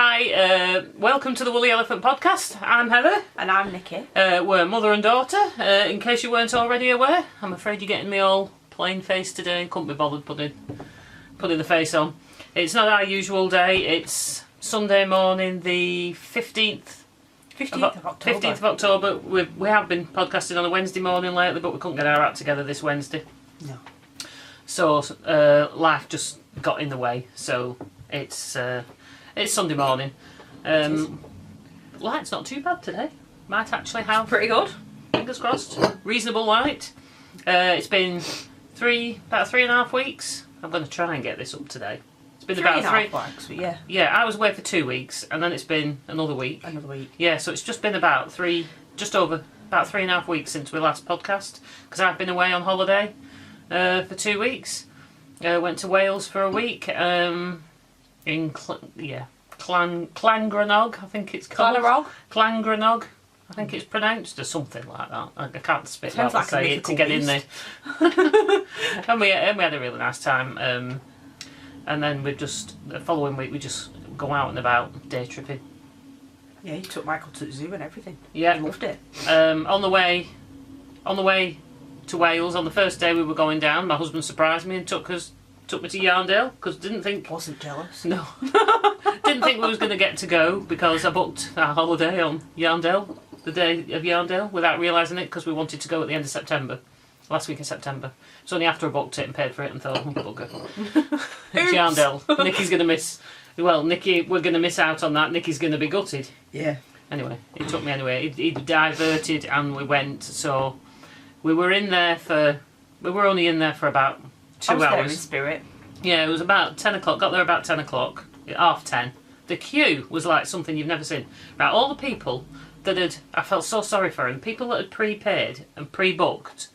Hi, welcome to the Woolly Elephant podcast. I'm Heather. And I'm Nikki. We're mother and daughter, in case you weren't already aware. I'm afraid you're getting me all plain faced today. Couldn't be bothered putting the face on. It's not our usual day. It's Sunday morning, the 15th of October. 15th of October. We have been podcasting on a Wednesday morning lately, but we couldn't get our act together this Wednesday. No. So life just got in the way. So it's Sunday morning. Light's not too bad today. Might actually have Pretty good. fingers crossed. Reasonable light. It's been about 3.5 weeks. I'm going to try and get this up today. It's been about 3.5 weeks, but yeah. Yeah, I was away for 2 weeks, and then it's been another week. Yeah, so it's just been about just over about 3.5 weeks since we last podcast, because I've been away on holiday for 2 weeks. Went to Wales for a week. In Llangrannog, I think it's called. Llangrannog, I think it's pronounced, or something like that. I can't spit out and say it to get in there. and we had a really nice time. And then the following week we just go out and about, day tripping. Yeah, you took Michael to the zoo and everything. Yeah, he loved it. On the way to Wales, on the first day we were going down, my husband surprised me and took me to Yarndale, because didn't think... Wasn't jealous. No. Didn't think we was going to get to go, because I booked our holiday on Yarndale, the day of Yarndale, without realising it, because we wanted to go at the end of September. Last week of September. It's only after I booked it and paid for it and thought, bugger. It's Yarndale. Nikki's going to miss... Well, Nikki, we're going to miss out on that. Nikki's going to be gutted. Yeah. Anyway, he took me anyway. He diverted and we went, so... We were only in there for about 2 hours. There in spirit. Yeah, it was about 10 o'clock. Got there about 10 o'clock. 10:30. The queue was like something you've never seen. Right, all the people I felt so sorry for them. People that had prepaid and pre-booked,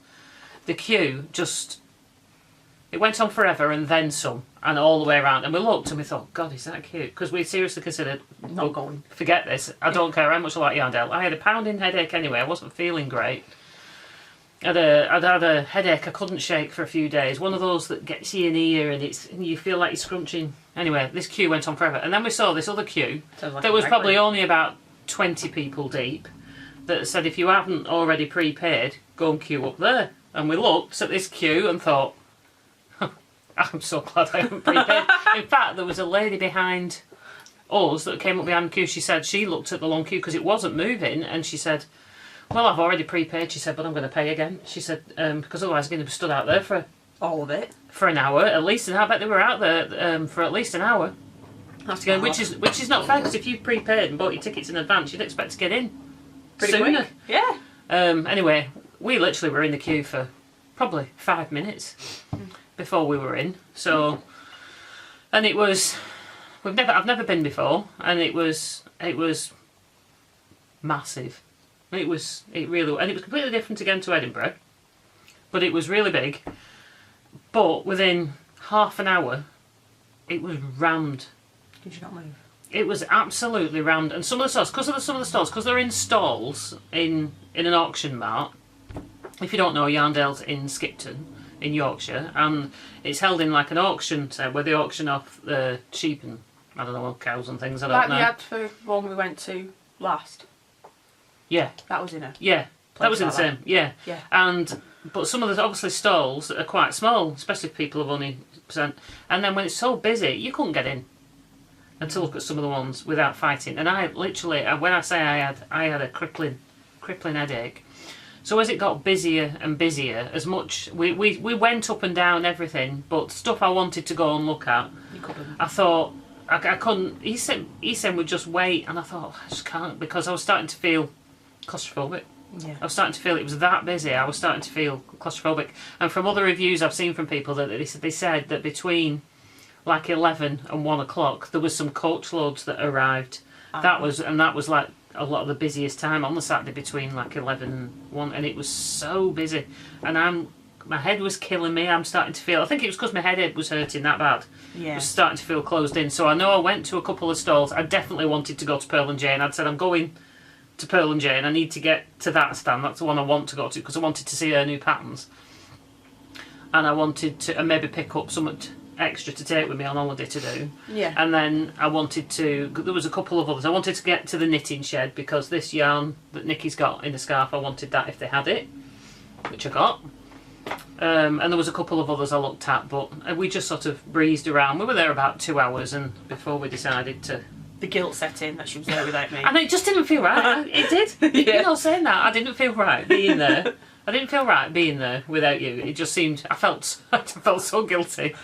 the queue it went on forever and then some, and all the way around. And we looked and we thought, God, is that cute? Because we seriously considered not going. Forget this. I don't care how much I like Yarndale. I had a pounding headache anyway. I wasn't feeling great. I'd had a headache I couldn't shake for a few days. One of those that gets you in ear and you feel like you're scrunching. Anyway, this queue went on forever. And then we saw this other queue that was probably only about 20 people deep that said, if you haven't already prepaid, go and queue up there. And we looked at this queue and thought, I'm so glad I haven't prepaid. In fact, there was a lady behind us that came up behind the queue. She said she looked at the long queue because it wasn't moving, and she said, well, I've already prepaid, she said, but I'm going to pay again. She said, because otherwise I'm going to be stood out there for... All of it? For an hour, at least. And I bet they were out there for at least an hour. That's which is not fair, because if you prepaid and bought your tickets in advance, you'd expect to get in pretty sooner. Quick. Yeah. Anyway, we literally were in the queue for probably 5 minutes before we were in. So, and it was... I've never been before, and it was massive. It was completely different again to Edinburgh, but it was really big. But within half an hour, it was rammed. Did you not move? It was absolutely rammed, and some of the stalls, because they're in stalls in an auction mart. If you don't know, Yarndale's in Skipton, in Yorkshire, and it's held in like an auction where they auction off the sheep and I don't know, cows and things. I don't know. Like we had for one we went to last. Yeah. That was in a... Yeah, that was in the same. Yeah. Yeah. But some of the obviously stalls are quite small, especially if people have only percent. And then when it's so busy, you couldn't get in. And to look at some of the ones without fighting. And I literally, when I say I had a crippling headache. So as it got busier and busier, as much we went up and down everything, but stuff I wanted to go and look at, you couldn't. I thought I couldn't. He said we'd just wait, and I thought I just can't, because I was starting to feel claustrophobic. Yeah. I was starting to feel it was that busy. I was starting to feel claustrophobic. And from other reviews I've seen from people that they said that between like 11 and 1 o'clock there was some coach loads that arrived. That was like a lot of the busiest time on the Saturday, between like 11 and 1, and it was so busy. And my head was killing me. I'm starting to feel, I think it was because my head was hurting that bad. Yeah. I was starting to feel closed in. So I know I went to a couple of stalls. I definitely wanted to go to Purl and Jane. I'd said I'm going to Purl and Jane. I need to get to that stand. That's the one I want to go to, because I wanted to see her new patterns. And I wanted to maybe pick up some extra to take with me on holiday to do. Yeah. And then I wanted to, there was a couple of others. I wanted to get to the knitting shed because this yarn that Nikki's got in the scarf, I wanted that if they had it, which I got. And there was a couple of others I looked at, but we just sort of breezed around. We were there about 2 hours and before we decided to... The guilt set in that she was there without me. And it just didn't feel right. It did. Yeah. You know, saying that, I didn't feel right being there. I didn't feel right being there without you. It just seemed, I felt so guilty.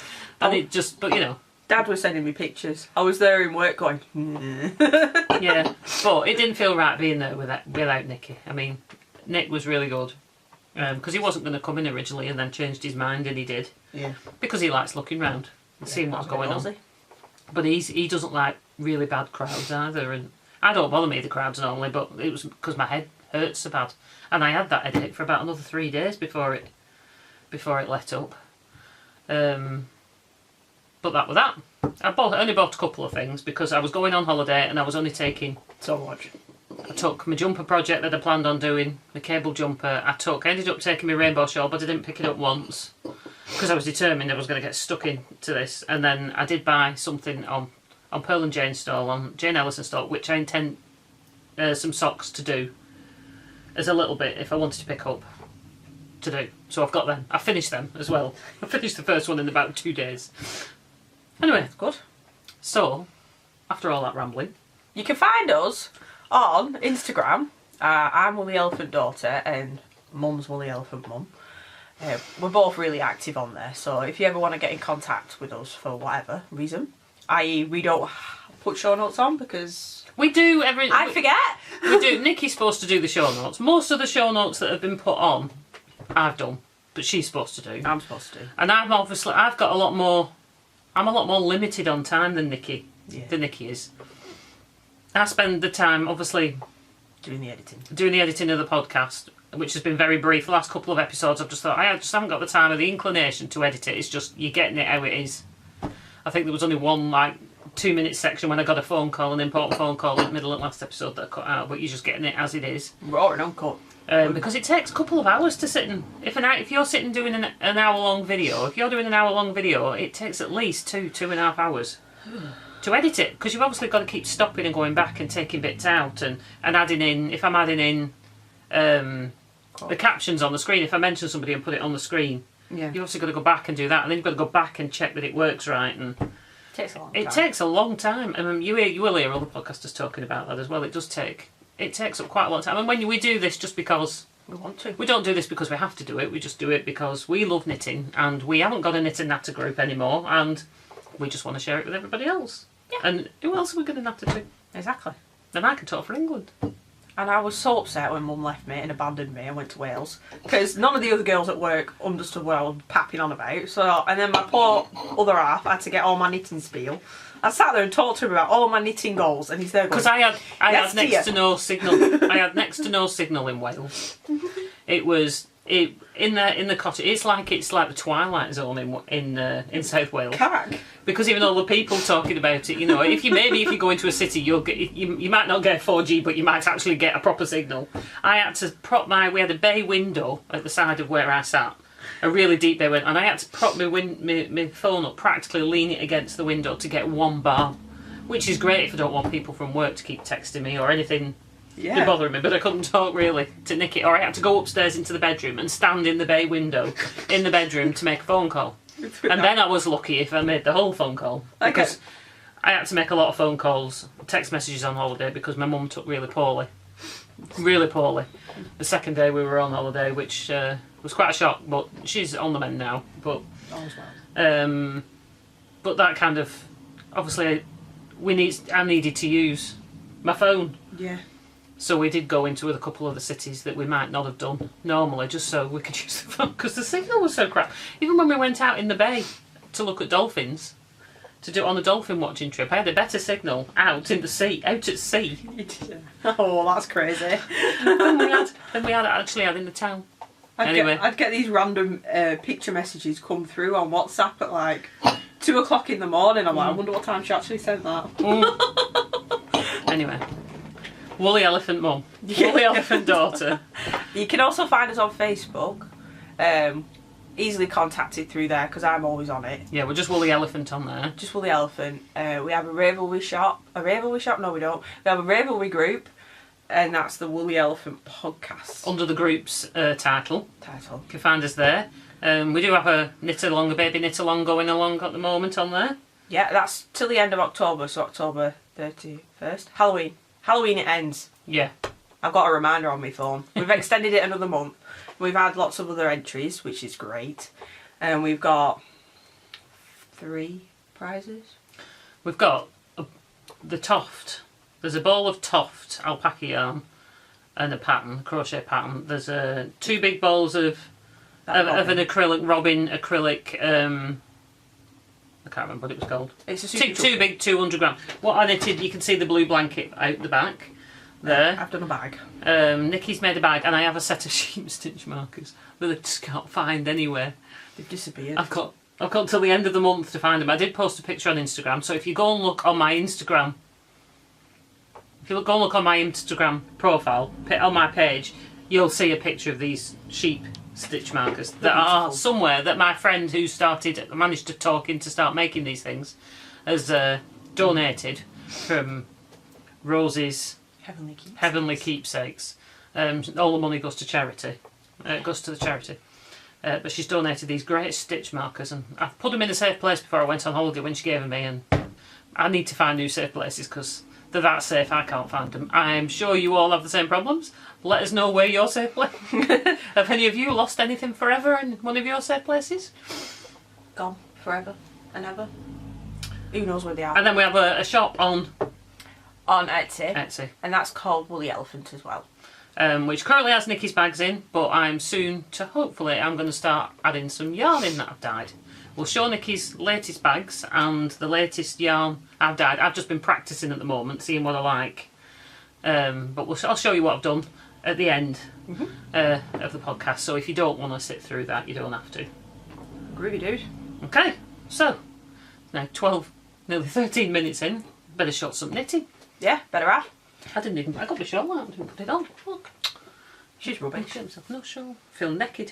And it just, but you know. Dad was sending me pictures. I was there in work going, Yeah, but it didn't feel right being there without Nikki. I mean, Nick was really good. Because he wasn't going to come in originally and then changed his mind, and he did. Yeah. Because he likes looking round and seeing what's going on. But he doesn't like really bad crowds either. And I don't bother me, the crowds normally, but it was because my head hurts so bad. And I had that headache for about another 3 days before it let up. But that was that. I only bought a couple of things because I was going on holiday and I was only taking So much. I took my jumper project that I planned on doing, my cable jumper. I ended up taking my rainbow shawl, but I didn't pick it up once because I was determined I was going to get stuck into this. And then I did buy something on Purl and Jane's stall, on Jane Ellison's stall, which I intend some socks to do as a little bit if I wanted to pick up to do. So I've got them. I finished them as well. I finished the first one in about 2 days. Anyway, That's good. so after all that rambling, You can find us on Instagram. I'm Woolly Elephant Daughter and Mum's Woolly Elephant Mum. We're both really active on there, so if you ever want to get in contact with us for whatever reason, i.e. we don't put show notes on because we do I forget. We do. Nikki's supposed to do the show notes. Most of the show notes that have been put on, I've done, but she's supposed to do. I'm supposed to. And I've got a lot more. I'm a lot more limited on time than Nikki. Yeah. Than Nikki is. I spend the time, obviously, Doing the editing. doing the editing of the podcast, which has been very brief. The last couple of episodes, I've just thought I just haven't got the time or the inclination to edit it. It's just you're getting it how it is. I think there was only one 2-minute section when I got a phone call, an important phone call in the middle of the last episode that I cut out, but you're just getting it as it is. Raw and uncut. Because it takes a couple of hours to sit and... If you're sitting doing an hour-long video, it takes at least 2.5 hours to edit it. Because you've obviously got to keep stopping and going back and taking bits out and adding in... If I'm adding in the captions on the screen, if I mention somebody and put it on the screen, Yeah. you've obviously got to go back and do that. And then you've got to go back and check that it works right. And Takes a long it time. takes a long time. I mean, you will hear other podcasters talking about that as well. It takes up quite a lot of time. And when we do this just because... We want to. We don't do this because we have to do it. We just do it because we love knitting and we haven't got a knit and natter group anymore and we just want to share it with everybody else. Yeah. And who else are we going to natter to? Exactly. Then I can talk for England. And I was so upset when Mum left me and abandoned me and went to Wales because none of the other girls at work understood what I was papping on about. So, and then my poor other half had to get all my knitting spiel. I sat there and talked to him about all my knitting goals, and he's there going, Because I had Yes, next dear. to no signal. I had next to no signal in Wales. In the cottage. It's like the Twilight Zone in South Wales. Cack. Because even all the people talking about it, you know, if you go into a city, you might not get 4G, but you might actually get a proper signal. I had to we had a bay window at the side of where I sat, a really deep bay window, and I had to prop my phone up, practically lean it against the window to get 1 bar, which is great if I don't want people from work to keep texting me or anything. Yeah. Bothering me, but I couldn't talk really to Nikki, or I had to go upstairs into the bedroom and stand in the bay window in the bedroom to make a phone call. And then I was lucky if I made the whole phone call. Because I had to make a lot of phone calls, text messages on holiday because my mum took really poorly. Really poorly. The second day we were on holiday, which was quite a shock, but she's on the mend now. But but that kind of... Obviously, I needed to use my phone. Yeah. So we did go into a couple of the cities that we might not have done normally, just so we could use the phone, because the signal was so crap. Even when we went out in the bay to look at dolphins, to do it on a dolphin watching trip, I had a better signal out at sea, Oh, that's crazy. than we had actually had in the town. I'd get these random picture messages come through on WhatsApp at 2 o'clock in the morning. I'm like, I wonder what time she actually sent that. Anyway. Woolly Elephant Mum. Woolly Elephant Daughter. You can also find us on Facebook. easily contacted through there because I'm always on it. Yeah, we're just Woolly Elephant on there. Just Woolly Elephant. We have a Ravelry shop. A Ravelry shop? No, we don't. We have a Ravelry group, and that's the Woolly Elephant podcast. Under the group's title. Title. You can find us there. We do have a knit-along, a baby knit-along going along at the moment on there. Yeah, that's till the end of October, so October 31st. Halloween. Halloween it ends. Yeah. I've got a reminder on my phone. We've extended it another month. We've had lots of other entries, which is great. And we've got 3 prizes. We've got the Toft. There's a ball of Toft alpaca yarn and a pattern, crochet pattern. There's 2 big balls of an acrylic, Robin acrylic, I can't remember what it was called. It's a super two big 200 gram. What I knitted, you can see the blue blanket out the back there. I've done a bag. Nikki's made a bag, and I have a set of sheep stitch markers that I just can't find anywhere. They've disappeared. I've got till the end of the month to find them. I did post a picture on Instagram, so if you go and look on my Instagram, go and look on my Instagram profile on my page, you'll see a picture of these sheep stitch markers that are somewhere that my friend who managed to talk in to start making these things has donated from Rose's Heavenly Keepsakes. All the money goes to charity. Goes to the charity. But she's donated these great stitch markers, and I've put them in a safe place before I went on holiday when she gave them me, and I need to find new safe places because they're that safe I can't find them. I'm sure you all have the same problems. Let us know where your safe place. Have any of you lost anything forever in one of your safe places? Gone forever and ever. Who knows where they are? And then we have a shop on Etsy. And that's called Woolly Elephant as well. Which currently has Nikki's bags in, but I'm soon to hopefully I'm going to start adding some yarn in that I've dyed. We'll show Nikki's latest bags and the latest yarn I've dyed. I've just been practising at the moment, seeing what I like. But I'll show you what I've done at the end of the podcast. So if you don't want to sit through that, you don't have to. Groovy dude. Okay, so now 12, nearly 13 minutes in. Better shot some knitting. Yeah, better have. I got my shawl out, I didn't put it on. Look. She's rubbish. No shawl. Feel naked.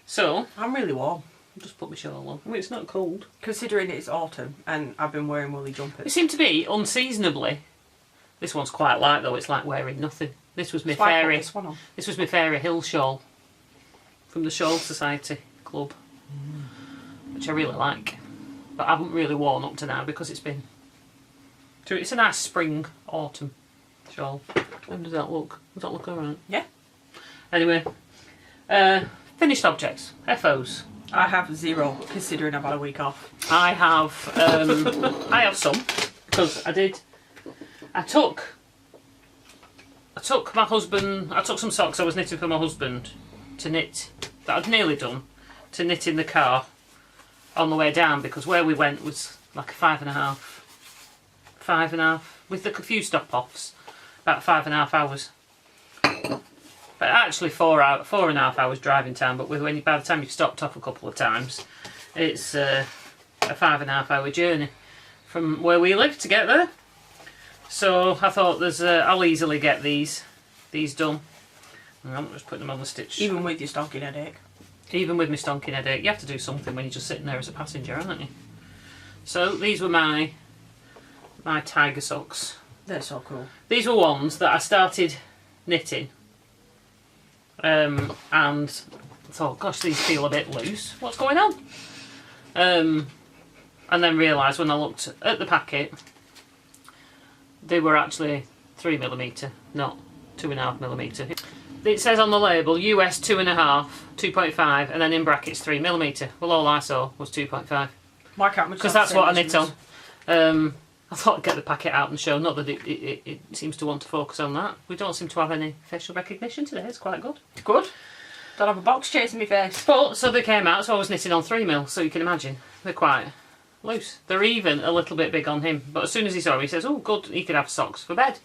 So I'm really warm. I'll just put my shawl on. I mean, it's not cold. Considering it's autumn and I've been wearing woolly jumpers. It seemed to be unseasonably. This one's quite light though. It's like wearing nothing. This was my fairy. This was my fairy hill shawl from the Shawl Society Club, which I really like, but I haven't really worn up to now because it's been. It's a nice spring autumn shawl. How does that look? Does that look alright? Yeah. Anyway, finished objects, FOs. I have 0, considering I've had a week off. I have some because I took my husband. I took some socks I was knitting for my husband to knit that I'd nearly done to knit in the car on the way down because where we went was like a 5.5 with a few stop offs, about 5.5 hours. But actually 4.5 hours driving time. But by the time you've stopped off a couple of times, it's a 5.5 hour journey from where we live to get there. So I thought I'll easily get these done. I'm just putting them on the stitch. Even with your stonking headache. Even with my stonking headache, you have to do something when you're just sitting there as a passenger, aren't you? So these were my tiger socks. They're so cool. These were ones that I started knitting. And thought, gosh, these feel a bit loose. What's going on? And then realised when I looked at the packet, they were actually 3mm, not 2.5mm. It says on the label US 2.5, 2.5, and then in brackets 3mm. Well, all I saw was 2.5. Why can't we? Because that's what I knit on. I thought I'd get the packet out and show. Not that it seems to want to focus on that. We don't seem to have any facial recognition today. It's quite good. Good. Don't have a box chasing me face. But so they came out. So I was knitting on 3mm. So you can imagine they're quite loose. They're even a little bit big on him. But as soon as he saw them, he says, "Oh, good. He could have socks for bed."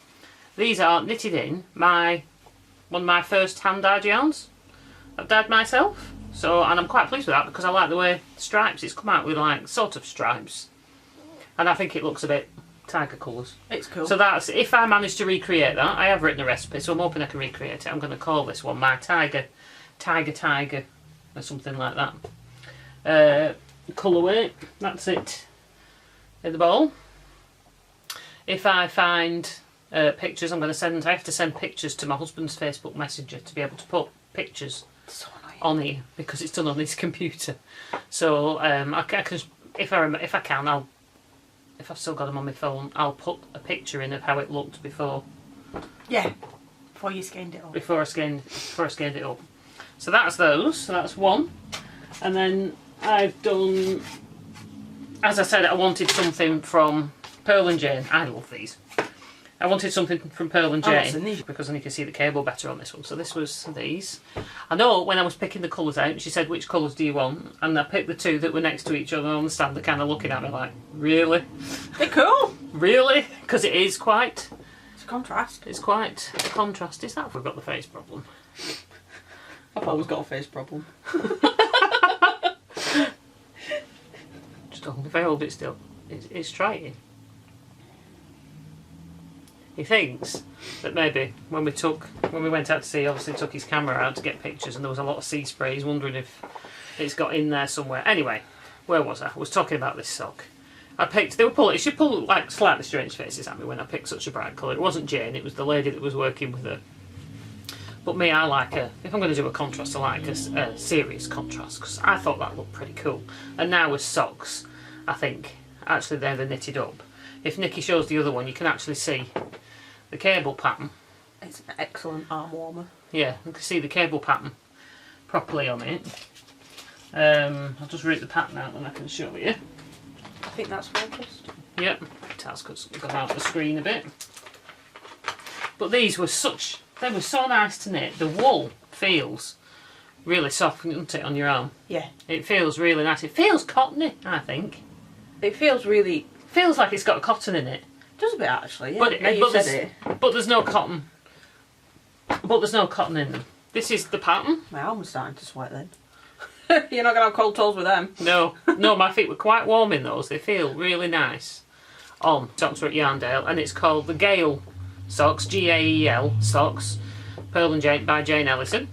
These are knitted in one of my first hand dyed yarns. I've dyed myself. So and I'm quite pleased with that because I like the way stripes. It's come out with like sort of stripes. And I think it looks a bit tiger colours. It's cool. So that's, if I manage to recreate that, I have written a recipe, so I'm hoping I can recreate it. I'm going to call this one my tiger or something like that. Colourway, that's it in the bowl. If I find pictures, I'm going to send. I have to send pictures to my husband's Facebook Messenger to be able to put pictures on here because it's done on his computer. So I can, if I can, if I've still got them on my phone, I'll put a picture in of how it looked before. Yeah, before you skinned it up. Before I skinned it up. So that's those. So that's one, and then I've done. As I said, I wanted something from Purl and Jane. I love these. I wanted something from Purl and Jane because then you can see the cable better on this one. So this was these. I know when I was picking the colours out, she said, which colours do you want? And I picked the two that were next to each other on the stand. They're kind of looking at me like, really? They're cool. Really? Because it is quite... It's a contrast. It's quite a contrast. Is that if we've got the face problem? I've always got a face problem. Just if I hold it still, it's striking. He thinks that maybe when we went out to sea, obviously took his camera out to get pictures, and there was a lot of sea spray. He's wondering if it's got in there somewhere. Anyway, where was I? I was talking about this sock. She pulled like slightly strange faces at me when I picked such a bright colour. It wasn't Jane, it was the lady that was working with her. But me, I like if I'm going to do a contrast, I like a serious contrast, because I thought that looked pretty cool. And now with socks, I think, actually they're knitted up. If Nikki shows the other one, you can actually see the cable pattern. It's an excellent arm warmer. Yeah, you can see the cable pattern properly on it. I'll just root the pattern out and I can show you. I think that's focused. Yep, that's because we've got out the screen a bit. But these were so nice to knit. The wool feels really soft, doesn't it, on your arm? Yeah. It feels really nice. It feels cottony, I think. It feels really... Feels like it's got cotton in it. Does a bit actually, yeah. But there's no cotton. But there's no cotton in them. This is the pattern. My arm was starting to sweat then. You're not going to have cold toes with them. No, my feet were quite warm in those. They feel really nice. Socks were at Yarndale, and it's called the Gael socks, Gael socks, Purl and Jane by Jane Ellison.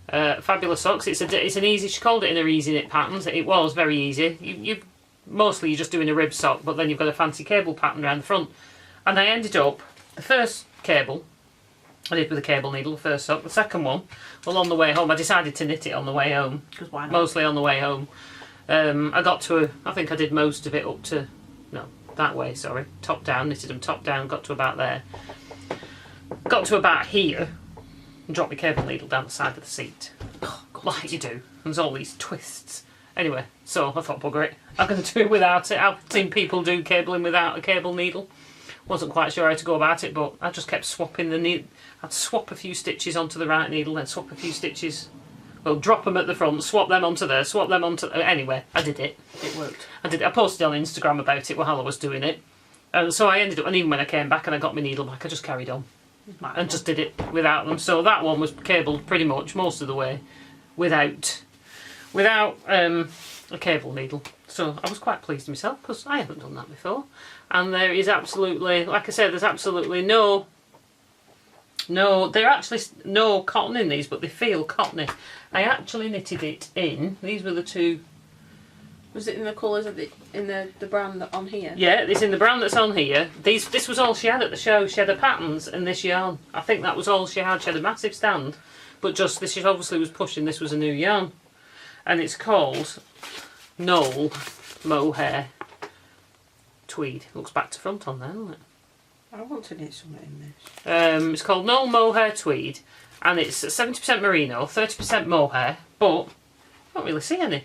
Fabulous socks. It's an easy. She called it in her easy knit patterns. It was very easy. Mostly you're just doing a rib sock, but then you've got a fancy cable pattern around the front. And I ended up, the first cable, I did with a cable needle, the first sock. The second one, well, on the way home, I decided to knit it on the way home. Because why not? Mostly on the way home. I got to, I think I did most of it up to, no, that way, sorry. Top down, knitted them top down, got to about there. Got to about here, and dropped my cable needle down the side of the seat. Oh, like you do. And there's all these twists. Anyway, so I thought, bugger it. I'm going to do it without it. I've seen people do cabling without a cable needle. Wasn't quite sure how to go about it, but I just kept swapping the needle. I'd swap a few stitches onto the right needle, then swap a few stitches. Well, drop them at the front, swap them onto there, swap them onto... Anyway, I did it. It worked. I did it. I posted on Instagram about it while I was doing it. And so I ended up, and even when I came back and I got my needle back, I just carried on. And just did it without them. So that one was cabled pretty much most of the way without a cable needle. So I was quite pleased with myself because I haven't done that before. And there is absolutely, like I said, there's absolutely no, there are actually no cotton in these, but they feel cottony. I actually knitted it in, these were the two. Was it in the colours of in the brand that on here? Yeah, it's in the brand that's on here. This was all she had at the show. She had the patterns and this yarn. I think that was all she had. She had a massive stand, but just this obviously was pushing. This was a new yarn. And it's called Knoll Mohair Tweed. Looks back to front on there, doesn't it? I want to knit something in this. It's called Knoll Mohair Tweed, and it's 70% merino, 30% mohair, but I don't really see any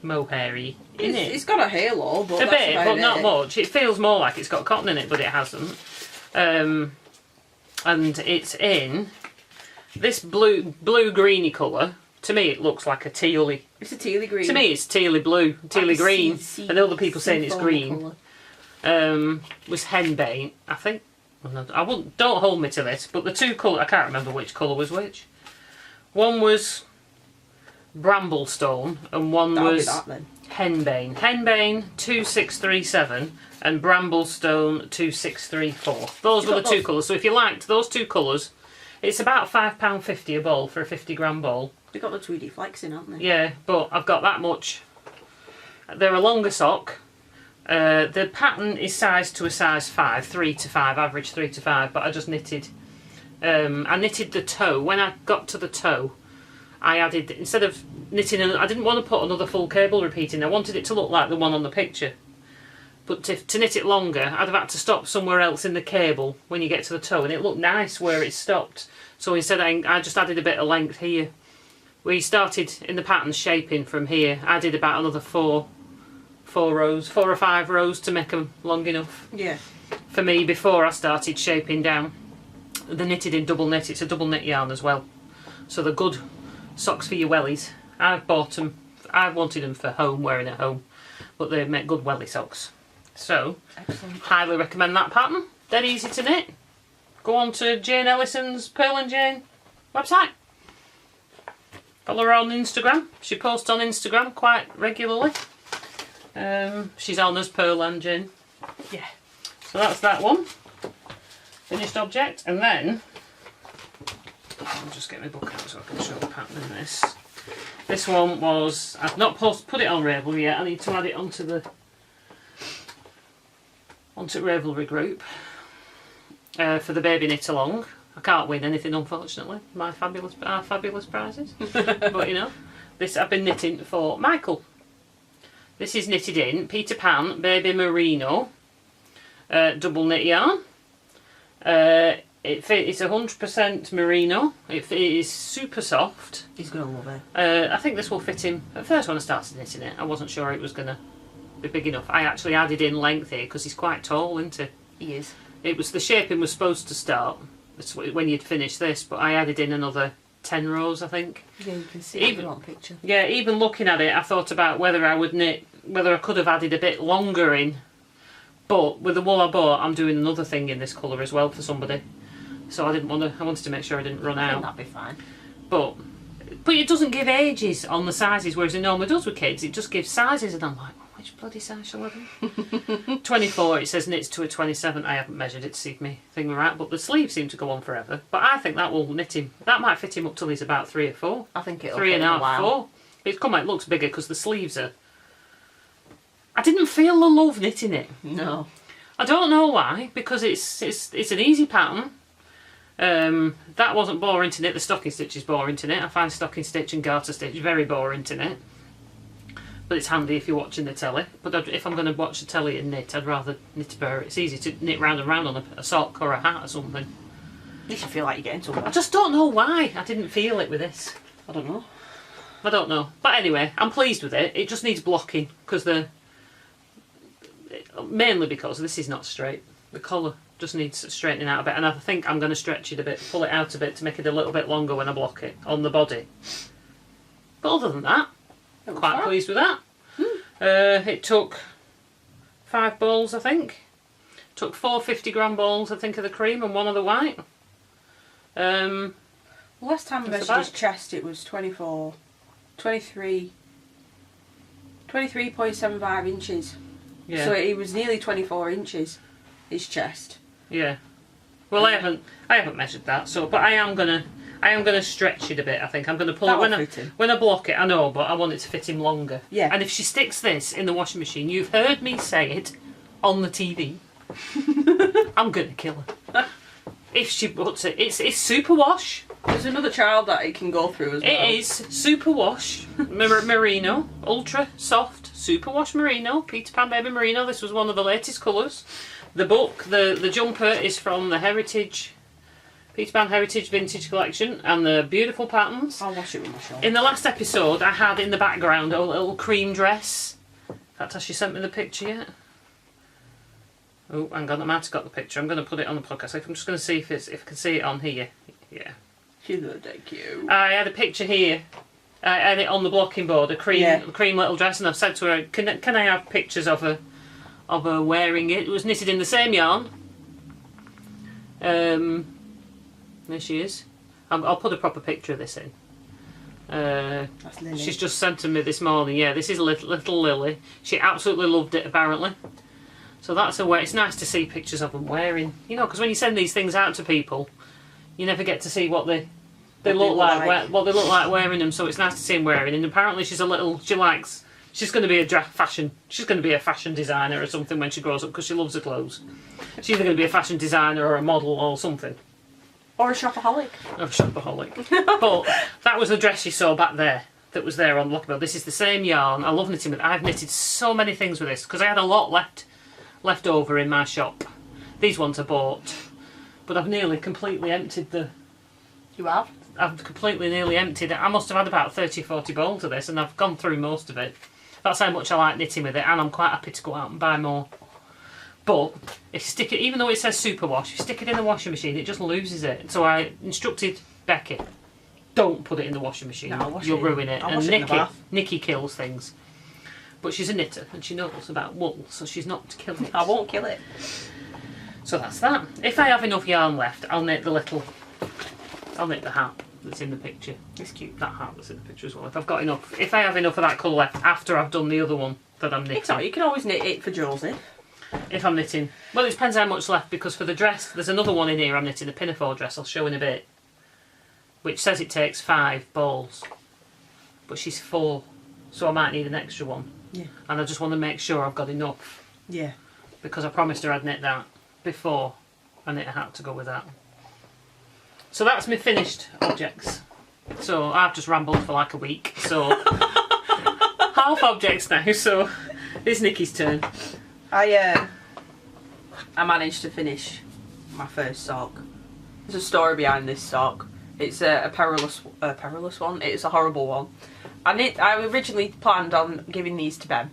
mohair-y in it. It's got a halo, but a bit, but not much. It feels more like it's got cotton in it, but it hasn't. And it's in this blue-greeny colour. To me, it looks like a tealy. It's a tealy green. To me, it's tealy blue, tealy like green. And other people saying it's green. Was henbane, I think. I wouldn't. Don't hold me to this, but the two colours, I can't remember which colour was which. One was Bramblestone, and one was henbane. Henbane 2637 and Bramblestone 2634. Those were the two colours. So if you liked those two colours, it's about £5.50 a ball for a 50 gram ball. They've got the Tweedy flex in, haven't they? Yeah, but I've got that much. They're a longer sock. The pattern is sized to a size 5, 3 to 5, average 3 to 5, but I just knitted. I knitted the toe. When I got to the toe, I added, instead of knitting, I didn't want to put another full cable repeat in. I wanted it to look like the one on the picture. But to knit it longer, I'd have had to stop somewhere else in the cable when you get to the toe, and it looked nice where it stopped. So instead I just added a bit of length here. We started in the pattern shaping from here. I did about another 4 or 5 rows to make them long enough. Yeah. For me, before I started shaping down. They're knitted in double knit. It's a double knit yarn as well. So they're good socks for your wellies. I've bought them. I wanted them for home, wearing at home. But they make good welly socks. So, excellent. Highly recommend that pattern. Dead easy to knit. Go on to Jane Ellison's Purl and Jane website. Follow her on Instagram. She posts on Instagram quite regularly. She's on as Poundland Jane. Yeah. So that's that one. Finished object. And then, I'll just get my book out so I can show the pattern in this. This one was, I've not put it on Ravelry yet. I need to add it onto Ravelry group for the baby knit along. I can't win anything, unfortunately. Our fabulous prizes. But you know, this I've been knitting for Michael. This is knitted in Peter Pan Baby Merino double knit yarn. It's 100% merino. It is super soft. He's gonna love it. I think this will fit him. At first, when I started knitting it, I wasn't sure it was gonna be big enough. I actually added in length here because he's quite tall, isn't he? He is. It was the shaping was supposed to start when you'd finished this, but I added in another 10 rows, I think. Yeah, you can see it on picture. Yeah, even looking at it, I thought about whether I could have added a bit longer in. But with the wool I bought, I'm doing another thing in this colour as well for somebody. So I wanted to make sure I didn't run out. That'd be fine. But it doesn't give ages on the sizes, whereas it normally does with kids. It just gives sizes, and I'm like, which bloody size shall I do? 24, it says knits to a 27. I haven't measured it to see if my thing were right, but the sleeves seem to go on forever. But I think that will knit him. That might fit him up till he's about 3 or 4. I think it'll 3 and a half, 4. It's come out, it looks bigger because the sleeves are... I didn't feel the love knitting it. No. I don't know why, because it's an easy pattern. That wasn't boring to knit. The stocking stitch is boring to knit. I find stocking stitch and garter stitch very boring to knit. But it's handy if you're watching the telly. But if I'm going to watch the telly and knit, I'd rather knit a pair. It's easy to knit round and round on a sock or a hat or something. You should feel like you're getting somewhere. I just don't know why I didn't feel it with this. I don't know. I don't know. But anyway, I'm pleased with it. It just needs blocking because mainly because this is not straight. The collar just needs straightening out a bit, and I think I'm going to stretch it a bit, pull it out a bit to make it a little bit longer when I block it on the body. But other than that, I'm quite pleased with that. It took 5 balls, I think. Took 4 50-gram balls, I think, of the cream and 1 of the white. Last time I measured his chest, it was 23.75 inches. Yeah. So it was nearly 24 inches, his chest. Yeah. Well, I haven't measured that, so but I am gonna stretch it a bit. I think I'm gonna pull it when I block it. I know, but I want it to fit him longer. Yeah. And if she sticks this in the washing machine, you've heard me say it on the TV. I'm gonna kill her. If she puts it, it's super wash. There's another child that it can go through as well. It is super wash merino, ultra soft super wash merino, Peter Pan Baby Merino. This was one of the latest colours. The book, the jumper is from the Peter Pan Heritage Vintage Collection, and the beautiful patterns. I'll wash it with my shoulder. In the last episode, I had in the background a little cream dress. In fact, has she sent me the picture yet? Oh, hang on, I might have got the picture. I'm going to put it on the podcast. I'm just going to see if I can see it on here. Yeah. She looked cute. I had a picture here. I had it on the blocking board, a cream little dress, and I've said to her, can I have pictures of her wearing it? It was knitted in the same yarn. There she is. I'll put a proper picture of this in. That's Lily. She's just sent to me this morning. Yeah, this is little Lily. She absolutely loved it, apparently. So that's a way. It's nice to see pictures of them wearing. You know, because when you send these things out to people, you never get to see what they they look like well, they look like wearing them, so it's nice to see him wearing. And apparently she's she's going to be she's going to be a fashion designer or something when she grows up because she loves her clothes. She's either going to be a fashion designer or a model or something. Or a shopaholic. Or a shopaholic. But that was the dress you saw back there that was there on Lockable. This is the same yarn. I love knitting with it. I've knitted so many things with this because I had a lot left over in my shop. These ones I bought, but I've nearly completely emptied the... You have? I've completely nearly emptied it. I must have had about 30 or 40 bowls of this and I've gone through most of it. That's how much I like knitting with it, and I'm quite happy to go out and buy more. But if you stick it, even though it says superwash, if you stick it in the washing machine, it just loses it. So I instructed Becky, don't put it in the washing machine. No, you'll ruin it. And Nikki kills things. But she's a knitter and she knows about wool, so she's not to kill it. I won't kill it. So that's that. If I have enough yarn left, I'll knit the hat that's in the picture. It's cute, that hat that's in the picture as well. If I have enough of that colour left after I've done the other one that I'm knitting. It's not, you can always knit it for Josie. If I'm knitting. Well, it depends how much left, because for the dress, there's another one in here I'm knitting, a pinafore dress, I'll show in a bit, which says it takes 5 balls. But she's 4, so I might need an extra one. Yeah. And I just want to make sure I've got enough. Yeah. Because I promised her I'd knit that before I knit a hat to go with that. So that's my finished objects. So I've just rambled for like a week. So half objects now. So it's Nikki's turn. I managed to finish my first sock. There's a story behind this sock. It's a perilous one. It's a horrible one. I originally planned on giving these to Ben.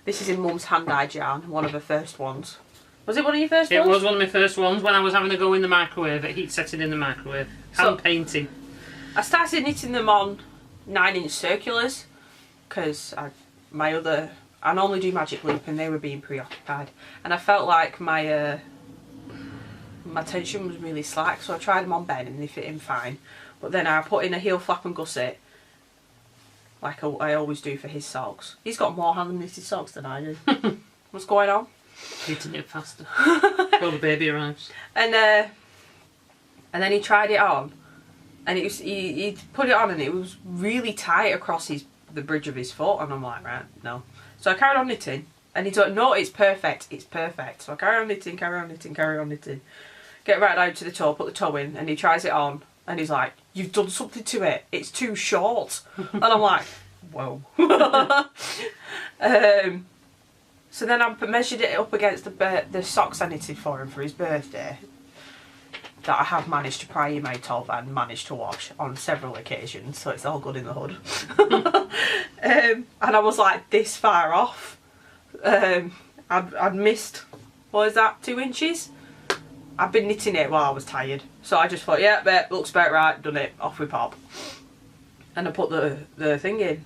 This is in Mum's hand-dyed yarn, one of her first ones. Was it one of your first ones? It was one of my first ones when I was having to go in the microwave, heat setting in the microwave. Hand painting. I started knitting them on 9-inch circulars because I normally do Magic Loop and they were being preoccupied. And I felt like my tension was really slack, so I tried them on Ben and they fit him fine. But then I put in a heel flap and gusset, like I always do for his socks. He's got more hand knitted socks than I do. What's going on? Need to knit faster before the baby arrives. And then he tried it on, and he put it on and it was really tight across the bridge of his foot, and I'm like, right, no. So I carried on knitting, and he thought, no, it's perfect, it's perfect. So I carry on knitting, get right down to the toe, put the toe in, and he tries it on, and he's like, you've done something to it, it's too short. And I'm like, whoa. So then I measured it up against the socks I knitted for him for his birthday, that I have managed to pry him out of and managed to wash on several occasions, so it's all good in the hood. And I was like this far off. I'd missed, what is that, 2 inches? I've been knitting it while I was tired, so I just thought, yeah, babe, looks about right, done it, off we pop. And I put the thing in.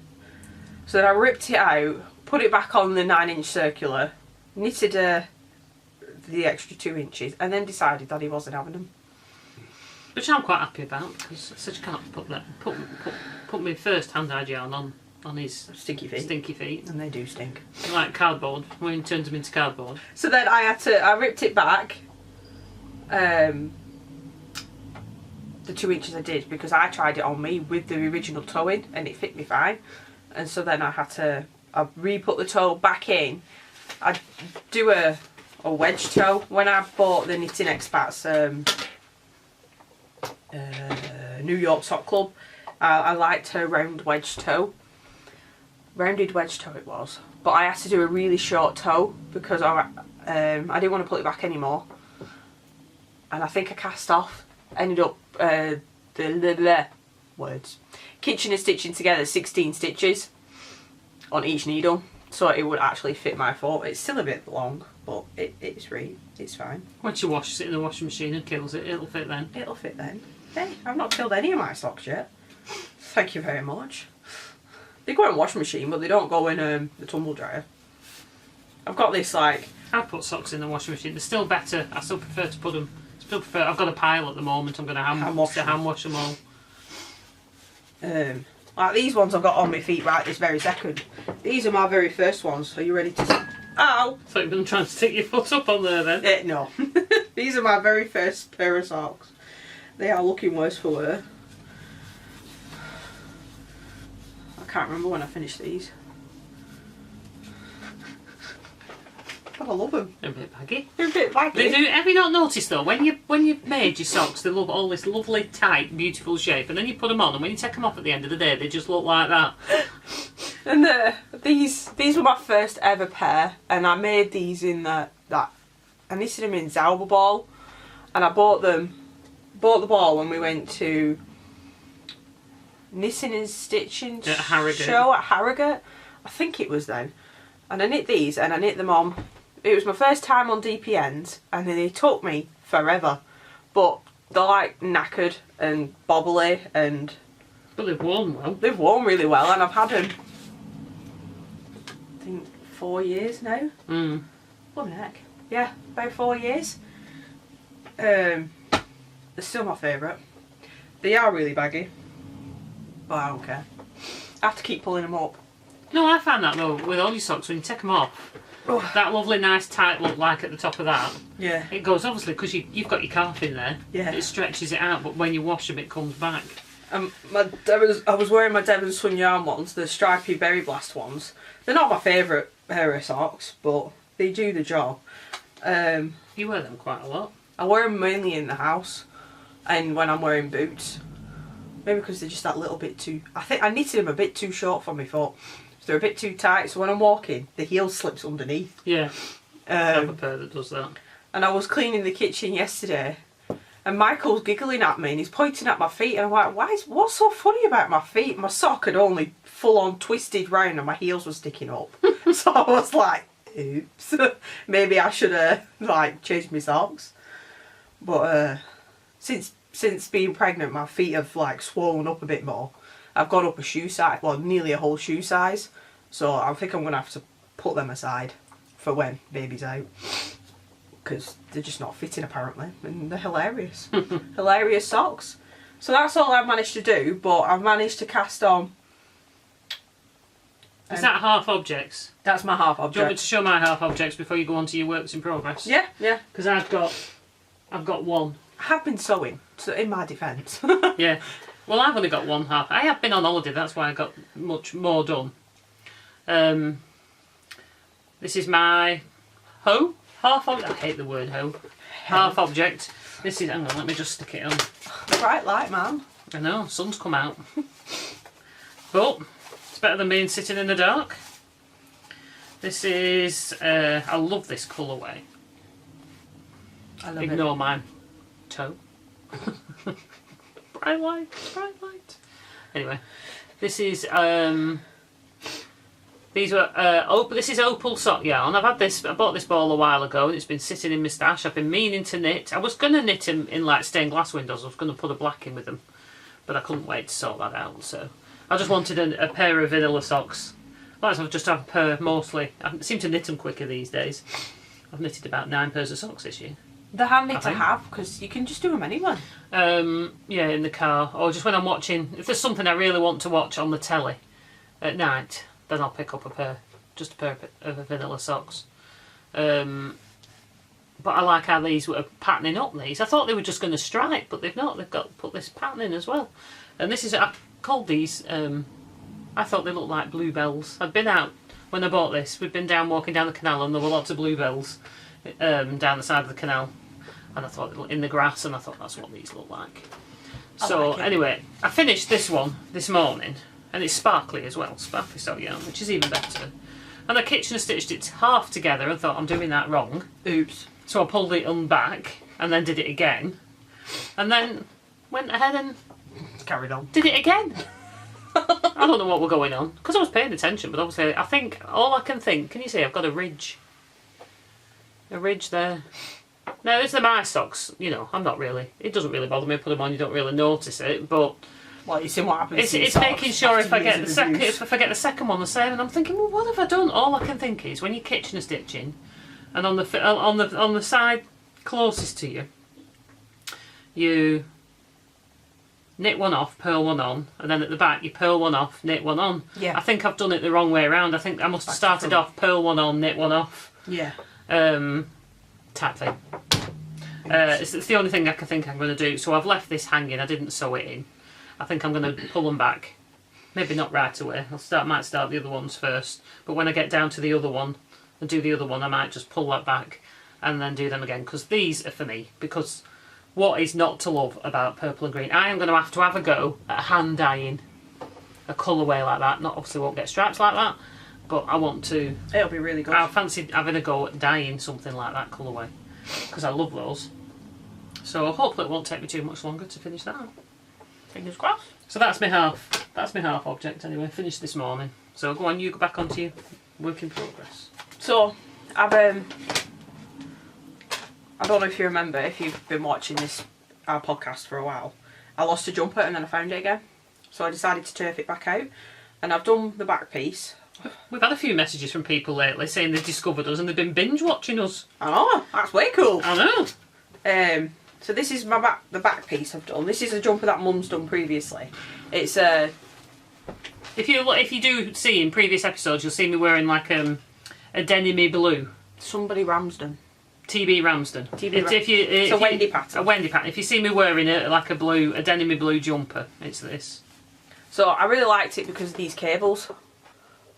So then I ripped it out, put it back on the 9-inch circular, knitted the extra 2 inches, and then decided that he wasn't having them. Which I'm quite happy about, because I said you can't put my first hand-dyed yarn on his stinky feet. And they do stink. Like cardboard, when he turns them into cardboard. So then I ripped it back, the 2 inches I did, because I tried it on me with the original toe in, and it fit me fine. And so then I re-put the toe back in. I do a wedge toe. When I bought the Knitting Expats New York Sock Club, I liked her rounded wedge toe it was. But I had to do a really short toe because I didn't want to put it back anymore. And I think I cast off. Ended up kitchen and stitching together 16 stitches on each needle, so it would actually fit my foot. It's still a bit long, but it's fine. Once you wash it in the washing machine and kills it, it'll fit then. It'll fit then. Hey, I've not killed any of my socks yet. Thank you very much. They go in the washing machine, but they don't go in the tumble dryer. I've got this like... I put socks in the washing machine. They're still better. I still prefer to put them... I've got a pile at the moment. I'm going to hand wash them all. Like these ones I've got on my feet right this very second. These are my very first ones. Are you ready to... Ow! So you've been trying to stick your foot up on there then? No. These are my very first pair of socks. They are looking worse for wear. I can't remember when I finished these. But I love them. They're a bit baggy. They're a bit baggy. They do. Have you not noticed though, when you've made your socks, they look all this lovely, tight, beautiful shape, and then you put them on, and when you take them off at the end of the day, they just look like that. And these were my first ever pair, and I made these in I knitted them in Zauber ball, and I bought the ball when we went to knitting and stitching at Harrogate. Show at Harrogate. I think it was then. And I knit these, and I knit them on. It was my first time on DPNs, and they took me forever. But they're like knackered and bobbly, and But they've worn well. they've worn really well, and I've had them, I think, 4 years now. What the heck? Yeah, about 4 years. They're still my favourite. They are really baggy, but I don't care. I have to keep pulling them up. No, I found that though, with all your socks, when you take them off, that lovely nice tight look like at the top of that, Yeah. it goes obviously because you've got your calf in there, Yeah. it stretches it out, but when you wash them it comes back. I was wearing my Devon Sun Yarn ones, the stripy Berry Blast ones. They're not my favourite pair of socks, but they do the job. You wear them quite a lot. I wear them mainly in the house, and when I'm wearing boots. Maybe because they're just that little bit too... I think I knitted them a bit too short for my foot. So they're a bit too tight, so when I'm walking, the heel slips underneath. Yeah, I have a pair that does that. And I was cleaning the kitchen yesterday, and Michael's giggling at me, and he's pointing at my feet, and I'm like, what's so funny about my feet? My sock had only full-on twisted round, and my heels were sticking up. So I was like, oops. Maybe I should have, changed my socks. But since being pregnant, my feet have, swollen up a bit more. I've gone up a shoe size, well, nearly a whole shoe size. So I think I'm going to have to put them aside for when baby's out. Because they're just not fitting, apparently. And they're hilarious. Hilarious socks. So that's all I've managed to do, but I've managed to cast on... Is that half objects? That's my half Do you want me object. to show my half objects before you go on to your works in progress? Yeah, yeah. Because I've got one. I have been sewing, so in my defence. Yeah. Well, I've only got one half. I have been on holiday, that's why I got much more done. This is my hoe. Half object. I hate the word hoe. Half object. This is, hang on, let me just stick it on. Bright light, man. I know, sun's come out. But it's better than being sitting in the dark. This is, I love this colourway. I love Ignore my toe. Bright light, bright light. Anyway, this is this is Opal sock yarn. I've had this. I bought this ball a while ago, and it's been sitting in my stash. I've been meaning to knit. I was going to knit them in stained glass windows. I was going to put a black in with them, but I couldn't wait to sort that out. So I just wanted a pair of vanilla socks. Like I've just had a pair mostly. I seem to knit them quicker these days. I've knitted about 9 pairs of socks this year. They're handy to have because you can just do them anywhere. Yeah, in the car, or just when I'm watching. If there's something I really want to watch on the telly at night, then I'll pick up just a pair of vanilla socks. But I like how these were patterning up. These, I thought they were just going to stripe, but they've not. They've got put this pattern in as well. And this is, I called these. I thought they looked like bluebells. I'd been out when I bought this. We'd been walking down the canal, and there were lots of bluebells down the side of the canal. And I thought in the grass, and I thought that's what these look like. So like it. anyway, I finished this one this morning, and it's sparkly as well, sparkly sock yarn, which is even better. And I kitchen stitched it half together and thought I'm doing that wrong. Oops. So I pulled it on back and then did it again, and then went ahead and Carried on. did it again. I don't know what were going on because I was paying attention, but obviously I think all I can think. Can you see I've got a ridge there? Now, these are my socks, I'm not really, it doesn't really bother me to put them on, you don't really notice it, but Well, you see what happens. it's making sure if I get the second one the same, and I'm thinking, well, what have I done? All I can think is when you're kitchen stitching, and on the side closest to you, you knit one off, purl one on, and then at the back you purl one off, knit one on. Yeah. I think I've done it the wrong way around. I think I must have started off, purl one on, knit one off. Yeah. Type thing. It's the only thing I can think I'm going to do. So I've left this hanging. I didn't sew it in. I think I'm going to pull them back. Maybe not right away. Might start the other ones first. But when I get down to the other one and do the other one, I might just pull that back and then do them again. Because these are for me. Because what is not to love about purple and green? I am going to have a go at hand dyeing a colourway like that. Not obviously won't get stripes like that, but I want to. It'll be really good. I fancy having a go at dyeing something like that colourway because I love those. So hopefully it won't take me too much longer to finish that. Fingers crossed. So that's my half. That's my half object anyway. Finished this morning. So go on, you go back onto your work in progress. So I've I don't know if you remember, if you've been watching our podcast for a while, I lost a jumper and then I found it again. So I decided to turf it back out. And I've done the back piece. We've had a few messages from people lately saying they've discovered us and they've been binge watching us. I know, that's way cool. I know. So this is the back piece I've done. This is a jumper that Mum's done previously. It's If you do see in previous episodes, you'll see me wearing like a denim blue. Somebody Ramsden. TB Ramsden. It's a Wendy pattern. A Wendy pattern. If you see me wearing a denim blue jumper, it's this. So I really liked it because of these cables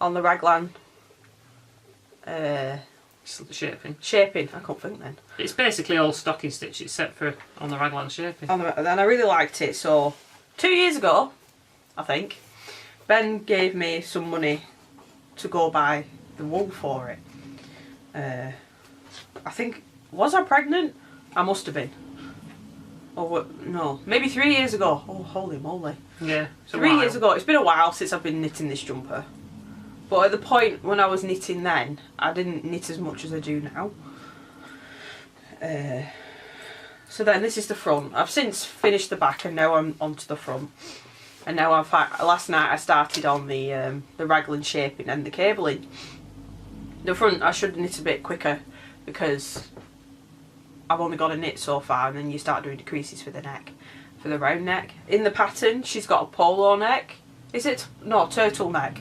on the Raglan. Shaping. Shaping. I can't think then. It's basically all stocking stitch except for on the Raglan shaping. And I really liked it. So 2 years ago, I think, Ben gave me some money to go buy the wool for it. I think, was I pregnant? I must have been. Oh no, maybe 3 years ago. Oh, holy moly. Yeah. 3 years ago. It's been a while since I've been knitting this jumper. But at the point when I was knitting then, I didn't knit as much as I do now. So then this is the front. I've since finished the back and now I'm onto the front. And now last night I started on the Raglan shaping and the cabling. The front I should knit a bit quicker because I've only got a knit so far, and then you start doing the creases for the neck, for the round neck. In the pattern she's got a polo neck. Is it? No, turtleneck.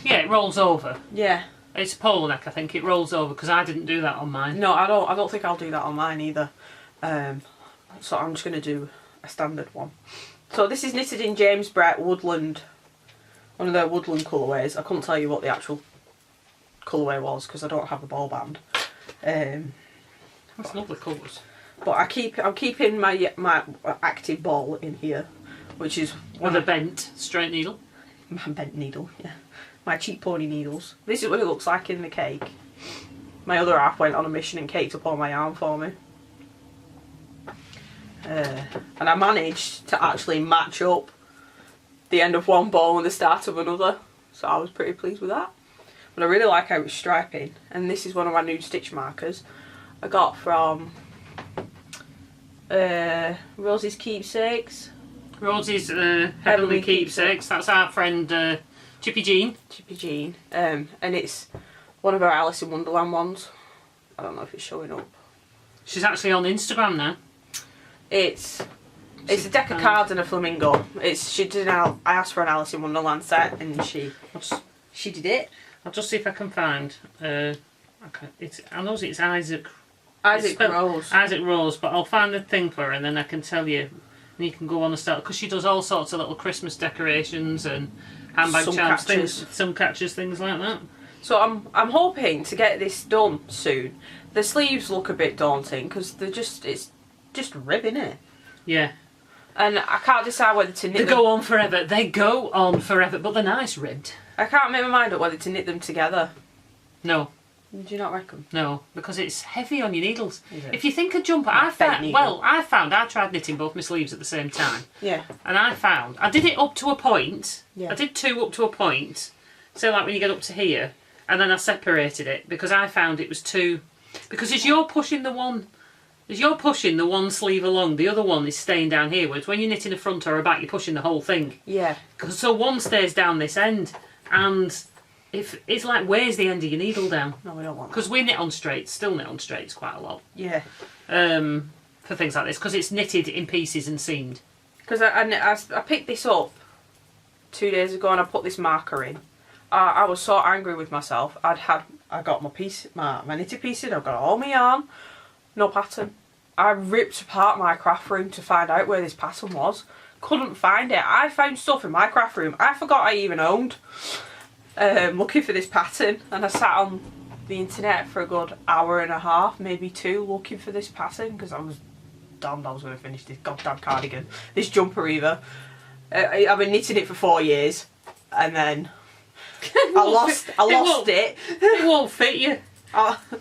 Yeah, it rolls over. Yeah. It's a polo neck, I think. It rolls over because I didn't do that on mine. No, I don't think I'll do that on mine either. So I'm just going to do a standard one. So this is knitted in James Brett Woodland, one of their Woodland colourways. I couldn't tell you what the actual colourway was because I don't have the ball band. That's lovely colours. But I'm keeping my active ball in here, which is with a bent straight needle. My bent needle, yeah. My cheap pony needles. This is what it looks like in the cake. My other half went on a mission and caked up on my arm for me. And I managed to actually match up the end of one ball and the start of another. So I was pretty pleased with that. But I really like how it's striping. And this is one of my new stitch markers I got from Rosie's Keepsakes. Rosie's Heavenly Keepsakes. That's our friend Chippy Jean. Chippy Jean. And it's one of her Alice in Wonderland ones. I don't know if it's showing up. She's actually on Instagram now. It's a deck of cards and a flamingo. I asked for an Alice in Wonderland set and she did it. I'll just see if I can find. I know it's Isaac Rose. Isaac Rose, but I'll find the thing for her and then I can tell you. And you can go on and start, because she does all sorts of little Christmas decorations and handbag charms, things, sun catchers, things like that. So I'm hoping to get this done soon. The sleeves look a bit daunting because it's just rib, innit? Yeah. And I can't decide whether to knit them. They go on forever. They go on forever, but they're nice ribbed. I can't make my mind up whether to knit them together. No. Do you not reckon? No, because it's heavy on your needles. If you think a jumper, I tried knitting both my sleeves at the same time. Yeah. And I did it up to a point. Yeah. I did two up to a point. So like when you get up to here, and then I separated it because I found it was too. Because as you're pushing the one sleeve along, the other one is staying down here. Whereas when you're knitting a front or a back, you're pushing the whole thing. Yeah. So one stays down this end, and if it's like, where's the end of your needle down? No, we don't want that. Because we knit on straights, still knit on straights quite a lot. Yeah. For things like this, because it's knitted in pieces and seamed. Because I picked this up 2 days ago and I put this marker in. I was so angry with myself. I got my knitted piece in, I've got all my yarn, no pattern. I ripped apart my craft room to find out where this pattern was. Couldn't find it. I found stuff in my craft room I forgot I even owned, looking for this pattern, and I sat on the internet for a good hour and a half, maybe 2, looking for this pattern because I was damned I was going to finish this goddamn cardigan, this jumper either. I've been knitting it for 4 years, and then I lost it. It won't fit you.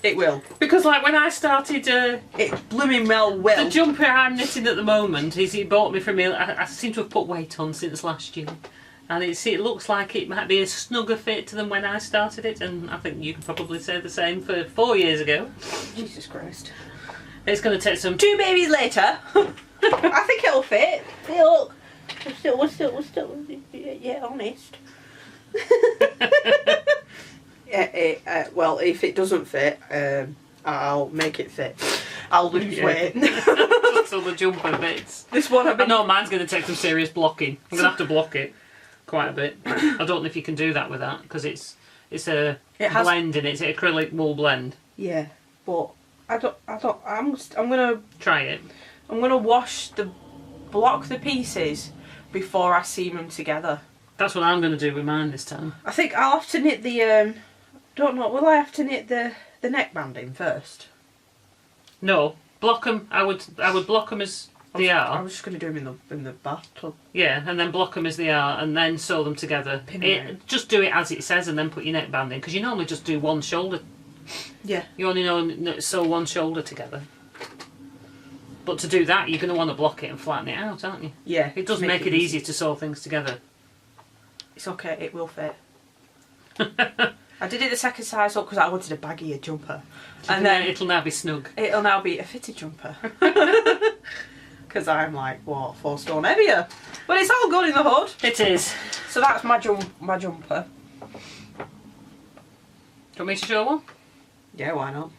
It will. Because like when I started... it blooming well will. The jumper I'm knitting at the moment is he bought me from me. I seem to have put weight on since last year. And it looks like it might be a snugger fit than when I started it. And I think you can probably say the same for 4 years ago. Jesus Christ. It's going to take some... 2 babies later. I think it'll fit. Hey, look. We're still, yeah, honest. Yeah, well, if it doesn't fit, I'll make it fit. I'll lose weight. So the jumper bits. This one I know mine's going to take some serious blocking. I'm going to have to block it quite a bit. I don't know if you can do that with that because it's a blend in it. It's an acrylic wool blend. Yeah, but I'm gonna try it. I'm gonna block the pieces before I seam them together. That's what I'm going to do with mine this time. I think I'll have to knit the don't know, will I have to knit the neck banding first? No, block them. I would block them as they are. I was just going to do them in the bathtub. Yeah, and then block them as they are, and then sew them together. Just do it as it says, and then put your neck band in, because you normally just do one shoulder. Yeah. You only sew one shoulder together. But to do that, you're going to want to block it and flatten it out, aren't you? Yeah. It does make it easier to sew things together. It's okay, it will fit. I did it the second size up because I wanted a baggier jumper. And then it'll now be snug. It'll now be a fitted jumper. Because I'm like, what, 4 stone heavier? But it's all good in the hood. It is. So that's my jumper. Do you want me to show one? Yeah, why not?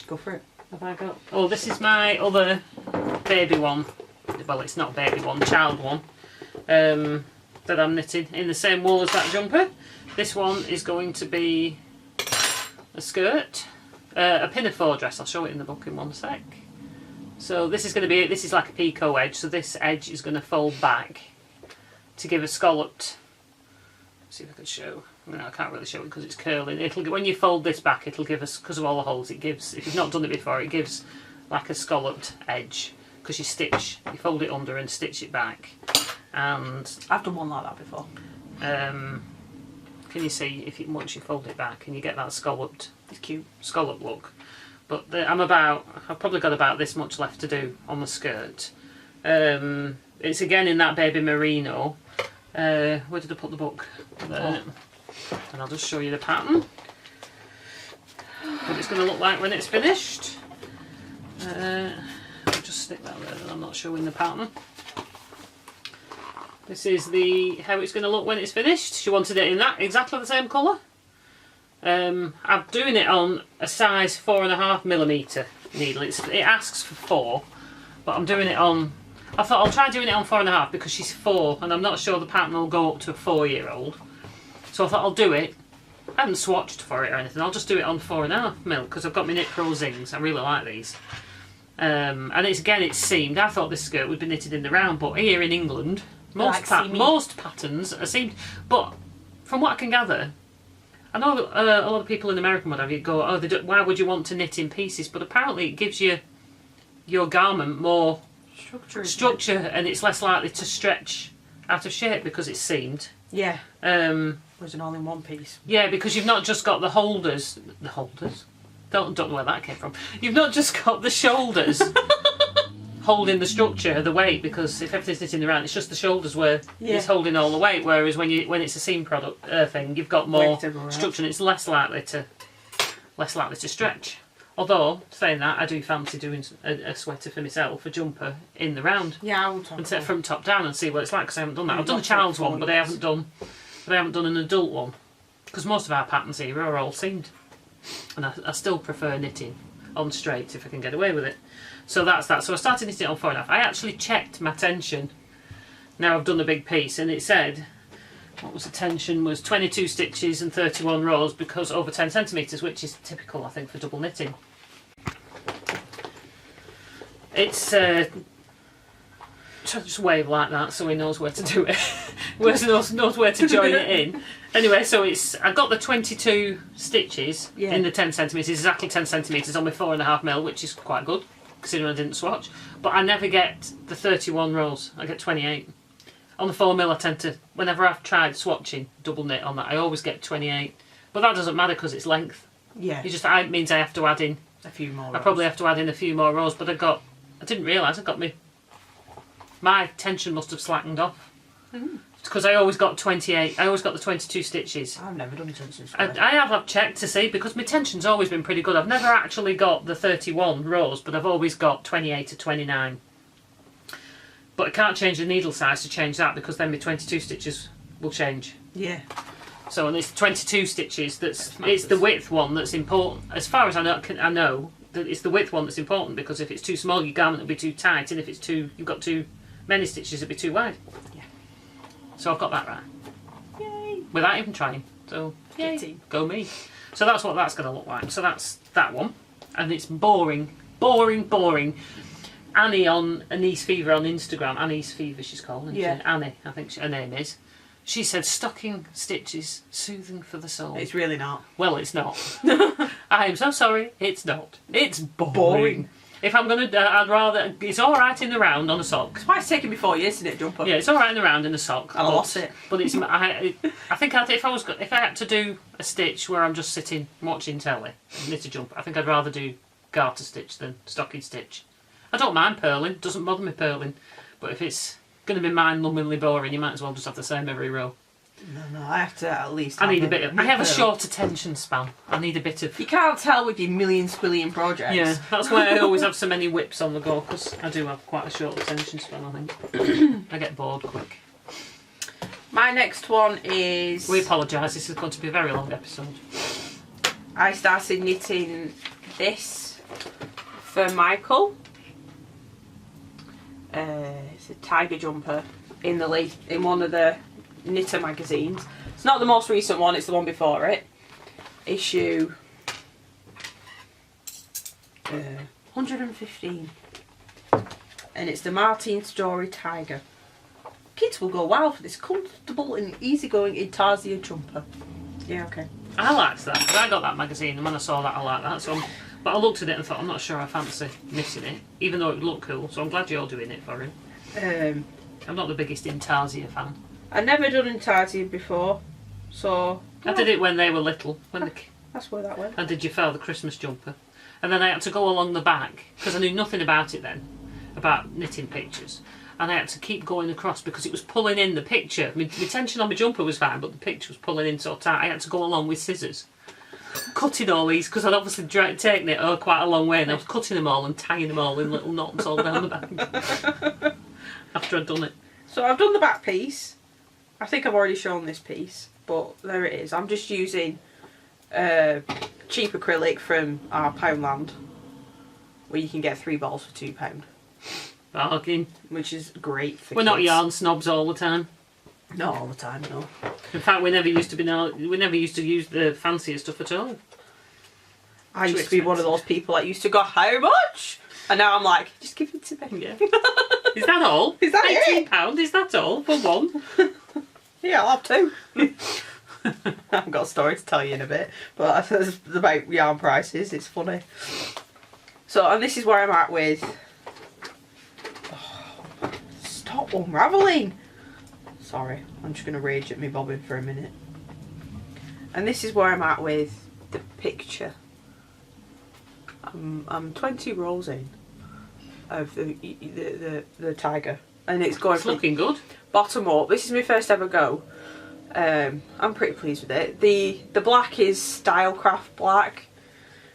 Go for it. Have I got... Oh, this is my other baby one. Well, it's not baby one, child one. That I'm knitting in the same wool as that jumper. This one is going to be a skirt, a pinafore dress. I'll show it in the book in one sec. So this is going to be, this is like a picot edge, so this edge is going to fold back to give a scalloped, let's see if I can show, no I can't really show it because it's curling. When you fold this back it'll give us, because of all the holes it gives, if you've not done it before, it gives like a scalloped edge because you fold it under and stitch it back. And I've done one like that before. Can you see if once you fold it back and you get that scalloped, it's cute scallop look. But I've probably got about this much left to do on the skirt. It's again in that baby merino. Where did I put the book? There. And I'll just show you the pattern. What it's going to look like when it's finished. I'll just stick that there, then I'm not showing the pattern. This is how it's going to look when it's finished. She wanted it in that exactly the same colour. I'm doing it on a size 4.5mm needle. It asks for 4, but I'm doing it on... I thought I'll try doing it on 4.5 because she's 4 and I'm not sure the pattern will go up to a 4-year-old. So I thought I'll do it. I haven't swatched for it or anything. I'll just do it on 4.5mm because I've got my Knit Pro Zings. I really like these. And it's seamed. I thought this skirt would be knitted in the round, but here in England, most patterns are seamed. But from what I can gather, I know that a lot of people in America would have you go, oh, why would you want to knit in pieces? But apparently it gives your garment more structure and it's less likely to stretch out of shape because it's seamed. Yeah. Was an all-in-one piece. Yeah, because you've not just got the holders. The holders? Don't know where that came from. You've not just got the shoulders holding the structure, the weight, because if everything's knitting around, it's just the shoulders where it's holding all the weight. Whereas when it's a seam product thing, you've got more structure and it's less likely to stretch. Although saying that, I do fancy doing a sweater for myself, a jumper in the round. Yeah, I will talk. And set from top down and see what it's like because I haven't done that. I've done a child's one, but I haven't done an adult one because most of our patterns here are all seamed, and I still prefer knitting on straight if I can get away with it. So that's that. So I started knitting on 4.5. I actually checked my tension. Now I've done a big piece, and it said what was the tension was 22 stitches and 31 rows because over 10 centimetres, which is typical I think for double knitting. It's just wave like that so he knows where to do it. knows where to join it in. Anyway, so I got the 22 stitches in the 10 centimetres, exactly 10 centimetres on my 4.5mm, which is quite good considering I didn't swatch. But I never get the 31 rows. I get 28. On the 4mm, I tend to, whenever I've tried swatching double knit on that, I always get 28. But that doesn't matter because it's length. Yeah. It means I have to add in a few more rows. I probably have to add in a few more rows, but I didn't realise I got my tension must have slackened off. Because I always got 28, I always got the 22 stitches. I've never done tension. I have checked to see, because my tension's always been pretty good. I've never actually got the 31 rows, but I've always got 28 to 29. But I can't change the needle size to change that, because then my 22 stitches will change. Yeah. So, and it's 22 stitches, it's the width one that's important. As far as I know that it's the width one that's important, because if it's too small, your garment will be too tight, and if you've got too many stitches, it'll be too wide. Yeah. So I've got that right. Yay! Without even trying. So, yay, go me. So that's what that's going to look like. So that's that one. And it's boring. Annie on Annie's Fever on Instagram, Annie's Fever she's called, yeah. Annie, I think her name is. She said stocking stitches soothing for the soul. It's really not. Well, it's not. I am so sorry, it's not. It's boring. If I'm going to, I'd rather, it's alright in the round on a sock. It's why it's taken me 4 years, isn't it, jumper? Yeah, it's alright in the round in a sock. I lost it. But it's, I think if I had to do a stitch where I'm just sitting watching telly, knit a jumper, I think I'd rather do garter stitch than stocking stitch. I don't mind purling, doesn't bother me purling, but if it's going to be mind-numbingly boring, you might as well just have the same every row. No, I have to at least. I need a bit of. I have a short attention span. I need a bit of. You can't tell with your million squillion projects. Yeah, that's why I always have so many whips on the go, because I do have quite a short attention span. I think I get bored quick. My next one is. We apologise. This is going to be a very long episode. I started knitting this for Michael. It's a tiger jumper in one of the knitter magazines. It's not the most recent one, it's the one before it. Issue 115. And it's the Martin Story Tiger. Kids will go wild for this comfortable and easygoing Intarsia jumper. Yeah, okay. I liked that, because I got that magazine, and when I saw that I liked that. So, but I looked at it and thought, I'm not sure I fancy knitting it, even though it would look cool, so I'm glad you're doing it for him. I'm not the biggest Intarsia fan. I've never done Intarsia before, so... I did it when they were little. That's where that went. I did Jafar the Christmas jumper. And then I had to go along the back, because I knew nothing about it then, about knitting pictures. And I had to keep going across because it was pulling in the picture. My tension on my jumper was fine, but the picture was pulling in so tight. I had to go along with scissors, cutting all these, because I'd obviously taken it quite a long way, and I was cutting them all and tying them all in little knots all down the back after I'd done it. So I've done the back piece. I think I've already shown this piece, but there it is. I'm just using cheap acrylic from our Poundland, where you can get 3 balls for £2. Bargain. Which is great for We're kids. not yarn snobs all the time. Not all the time, no. In fact, we never used to use the fancier stuff at all. I used to be one of those people that used to go, how much? And now I'm like, just give it to me. Yeah. Is that all? Is that it? £18, is that all for one? Yeah, I'll have 2. I've got a story to tell you in a bit, but it's about yarn prices, it's funny. So, and this is where I'm at with... Oh, stop unravelling! Sorry, I'm just going to rage at me bobbin for a minute. And this is where I'm at with the picture. I'm 20 rows in of the tiger, and it's going from looking good. Bottom up. This is my first ever go. I'm pretty pleased with it. The black is Stylecraft black,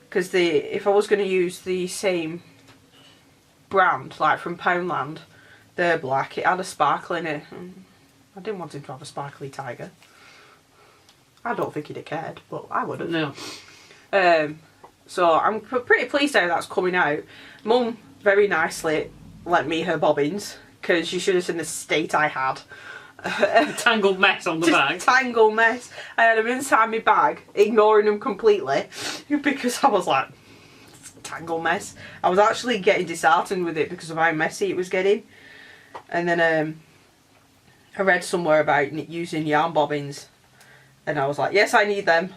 because if I was going to use the same brand like from Poundland, their black, it had a sparkle in it. I didn't want him to have a sparkly tiger. I don't think he'd have cared, but I would have. No. So I'm pretty pleased how that's coming out. Mum very nicely lent me her bobbins, because you should have seen the state I had. A tangled mess on the bag. Tangled mess. I had them inside my bag, ignoring them completely, because I was like, tangle mess. I was actually getting disheartened with it because of how messy it was getting. And then I read somewhere about using yarn bobbins, and I was like, yes, I need them.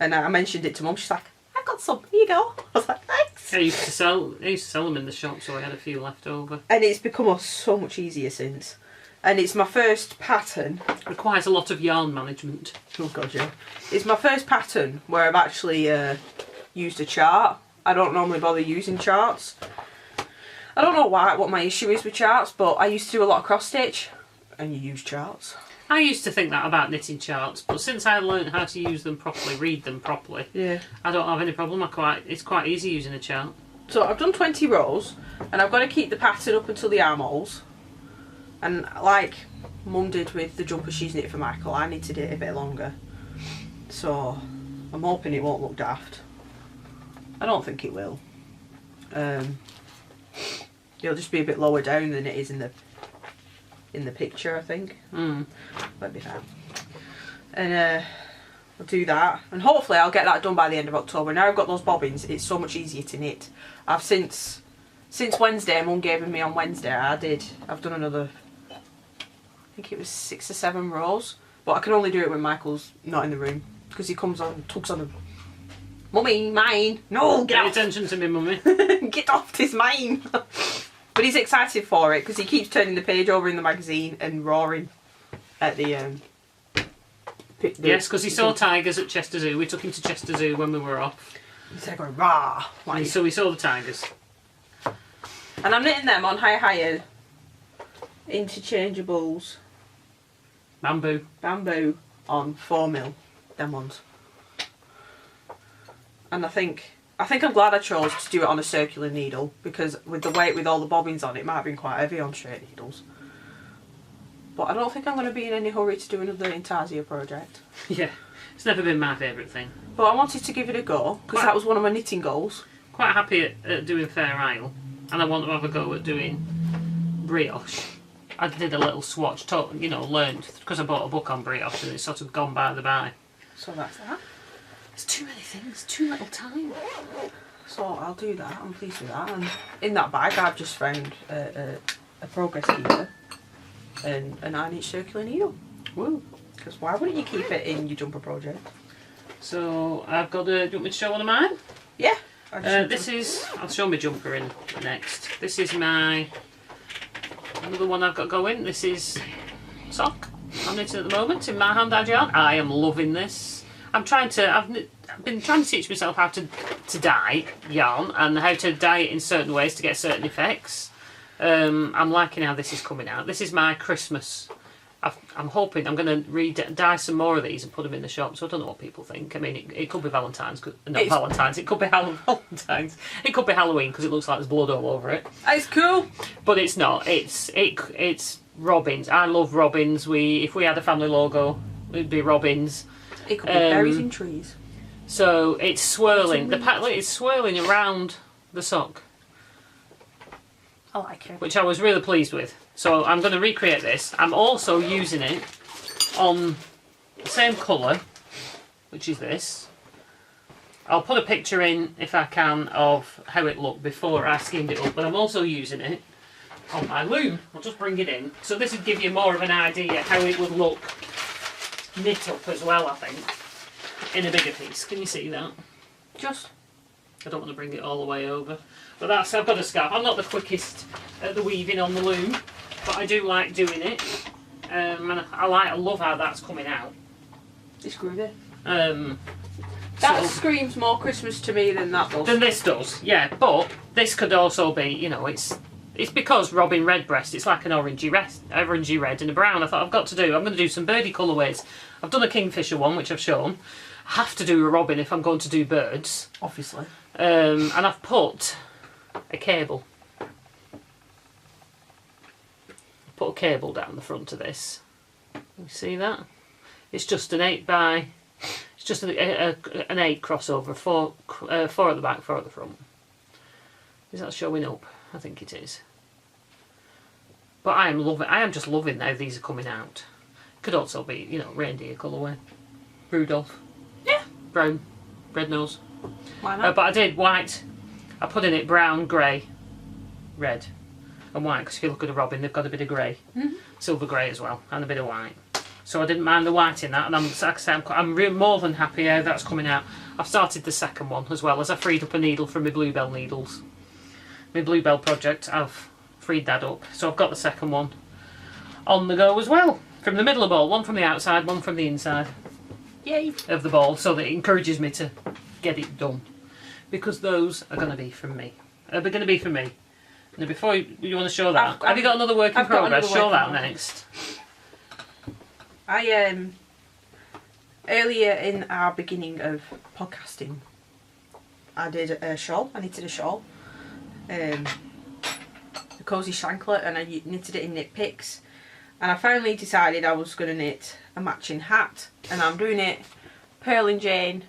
And I mentioned it to Mum. She's like, I've got some. Here you go. I was like, thanks. I used to sell them in the shop, so I had a few left over. And it's become so much easier since. And it's my first pattern. Requires a lot of yarn management. Oh god, yeah. It's my first pattern where I've actually used a chart. I don't normally bother using charts. I don't know what my issue is with charts, but I used to do a lot of cross stitch, and you use charts. I used to think that about knitting charts, but since I learned how to use them properly, read them properly, yeah, I don't have any problem. It's quite easy using a chart. So I've done 20 rows, and I've got to keep the pattern up until the armholes. And like Mum did with the jumper she's knit for Michael, I knitted it a bit longer. So I'm hoping it won't look daft. I don't think it will. It'll just be a bit lower down than it is in the picture, I think. That'd be fine. And I'll do that, and hopefully I'll get that done by the end of October. Now I've got those bobbins, it's so much easier to knit. I've since Wednesday, Mum gave me on Wednesday, I've done another, I think it was 6 or 7 rows, but I can only do it when Michael's not in the room, because he comes on and tugs on them. Mummy, mine! No, get Pay off! attention to me, Mummy. Get off, this mine! But he's excited for it, because he keeps turning the page over in the magazine and roaring at the yes, because he saw tigers at Chester Zoo. We took him to Chester Zoo when we were off. He's like going, rah! Like, So we saw the tigers. and I'm knitting them on higher interchangeables. Bamboo on 4mm, them ones. And I think I'm glad I chose to do it on a circular needle, because with the weight with all the bobbins on, it might have been quite heavy on straight needles. But I don't think I'm going to be in any hurry to do another Intarsia project. Yeah, it's never been my favourite thing. But I wanted to give it a go, because that was one of my knitting goals. Quite happy at doing Fair Isle, and I want to have a go at doing brioche. I did a little swatch, learned, because I bought a book on brioche and it's sort of gone by the by. So that's that. There's too many things, too little time. So I'll do that, I'm pleased with that. And in that bag I've just found a progress keeper and a 9-inch circular needle. Woo! Because why wouldn't you keep it in your jumper project? So I've got do you want me to show one of mine? Yeah. I'll show my jumper in next. This is another one I've got going. This is sock. I'm knitting at the moment in my hand dyed yarn. I am loving this. I've been trying to teach myself how to dye yarn and how to dye it in certain ways to get certain effects. I'm liking how this is coming out. This is my Christmas. I'm hoping I'm going to dye some more of these and put them in the shop, so I don't know what people think. I mean, it could be Valentine's, Valentine's. It could be Valentine's. It could be Halloween because it looks like there's blood all over it. It's cool, but it's not. It's robins. I love robins. If we had a family logo, it'd be robins. It could be berries in trees. So it's swirling. The pattern is swirling around the sock. I like it. Which I was really pleased with. So I'm going to recreate this. I'm also using it on the same colour, which is this. I'll put a picture in, if I can, of how it looked before I skinned it up, but I'm also using it on my loom. I'll just bring it in. So this would give you more of an idea how it would look knit up as well, I think, in a bigger piece. Can you see that? I don't want to bring it all the way over. But I've got a scarf. I'm not the quickest at the weaving on the loom, but I do like doing it. And I love how that's coming out. It's groovy. That so, screams more Christmas to me than that does. Than this does, yeah. But this could also be, it's because Robin Redbreast, it's like an orangey red and a brown. I thought I'm going to do some birdie colourways. I've done a kingfisher one, which I've shown. I have to do a robin if I'm going to do birds. Obviously. And I've put a cable. Put a cable down the front of this. You see that? It's just an 8 by... It's just an 8 crossover, 4 at the back, 4 at the front. Is that showing up? I think it is. But I am just loving how these are coming out. Could also be, reindeer colourway. Rudolph. Yeah. Brown. Red nose. Why not? But I did white I put in it brown, grey, red and white, because if you look at a robin they've got a bit of grey, silver grey as well, and a bit of white. So I didn't mind the white in that, and I'm more than happy how that's coming out. I've started the second one as well, as I freed up a needle from my bluebell needles. My bluebell project, I've freed that up. So I've got the second one on the go as well. From the middle of the ball, one from the outside, one from the inside. Yay! Of the ball, so that it encourages me to get it done. Because those are going to be from me. They're going to be from me. Now before you want to show that, have you got another work in progress? Show that next. Earlier in our beginning of podcasting, I did a shawl. I knitted a shawl, a cosy shanklet, and I knitted it in knit picks. And I finally decided I was going to knit a matching hat, and I'm doing it Purl and Jane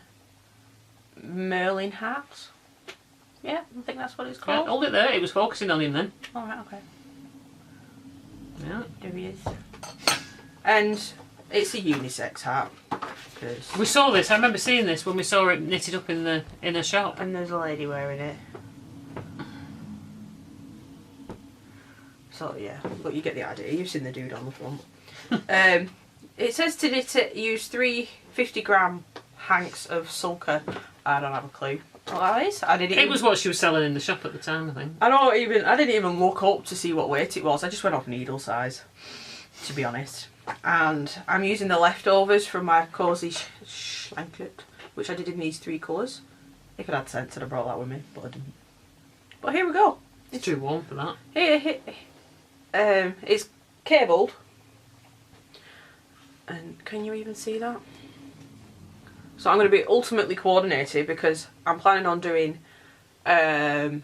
Merlin hat. Yeah, I think that's what it's called. Yeah, hold it there. It was focusing on him then. All right, okay. Yeah, there he is. And it's a unisex hat. We saw this. I remember seeing this when we saw it knitted up in a shop. And there's a lady wearing it. So yeah, but you get the idea. You've seen the dude on the front. It says to knit it, use 3 50-gram hanks of sulker. I don't have a clue what that is. It was what she was selling in the shop at the time, I think. I didn't even look up to see what weight it was. I just went off needle size, to be honest. And I'm using the leftovers from my cosy shanklet, which I did in these 3 colours. If I'd had sense, I'd have brought that with me, but I didn't. But here we go. It's too warm for that. Here. It's cabled. And can you even see that? So I'm going to be ultimately coordinated because I'm planning on doing, I've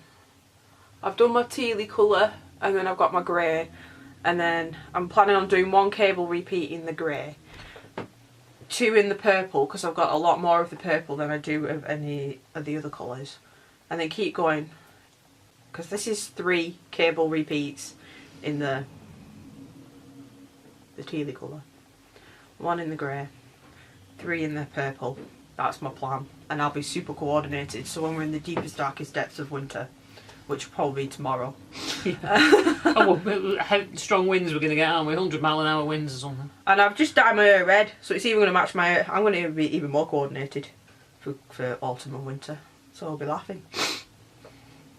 done my tealy colour and then I've got my grey, and then I'm planning on doing 1 cable repeat in the grey, 2 in the purple because I've got a lot more of the purple than I do of any of the other colours, and then keep going because this is 3 cable repeats in the tealy colour, 1 in the grey, 3 in the purple. That's my plan, and I'll be super coordinated so when we're in the deepest darkest depths of winter, which will probably be tomorrow. Oh, well, how strong winds we're going to get, aren't we? 100-mile-an-hour winds or something. And I've just dyed my hair red, so it's even going to match my hair. I'm going to be even more coordinated for autumn and winter, so I'll be laughing.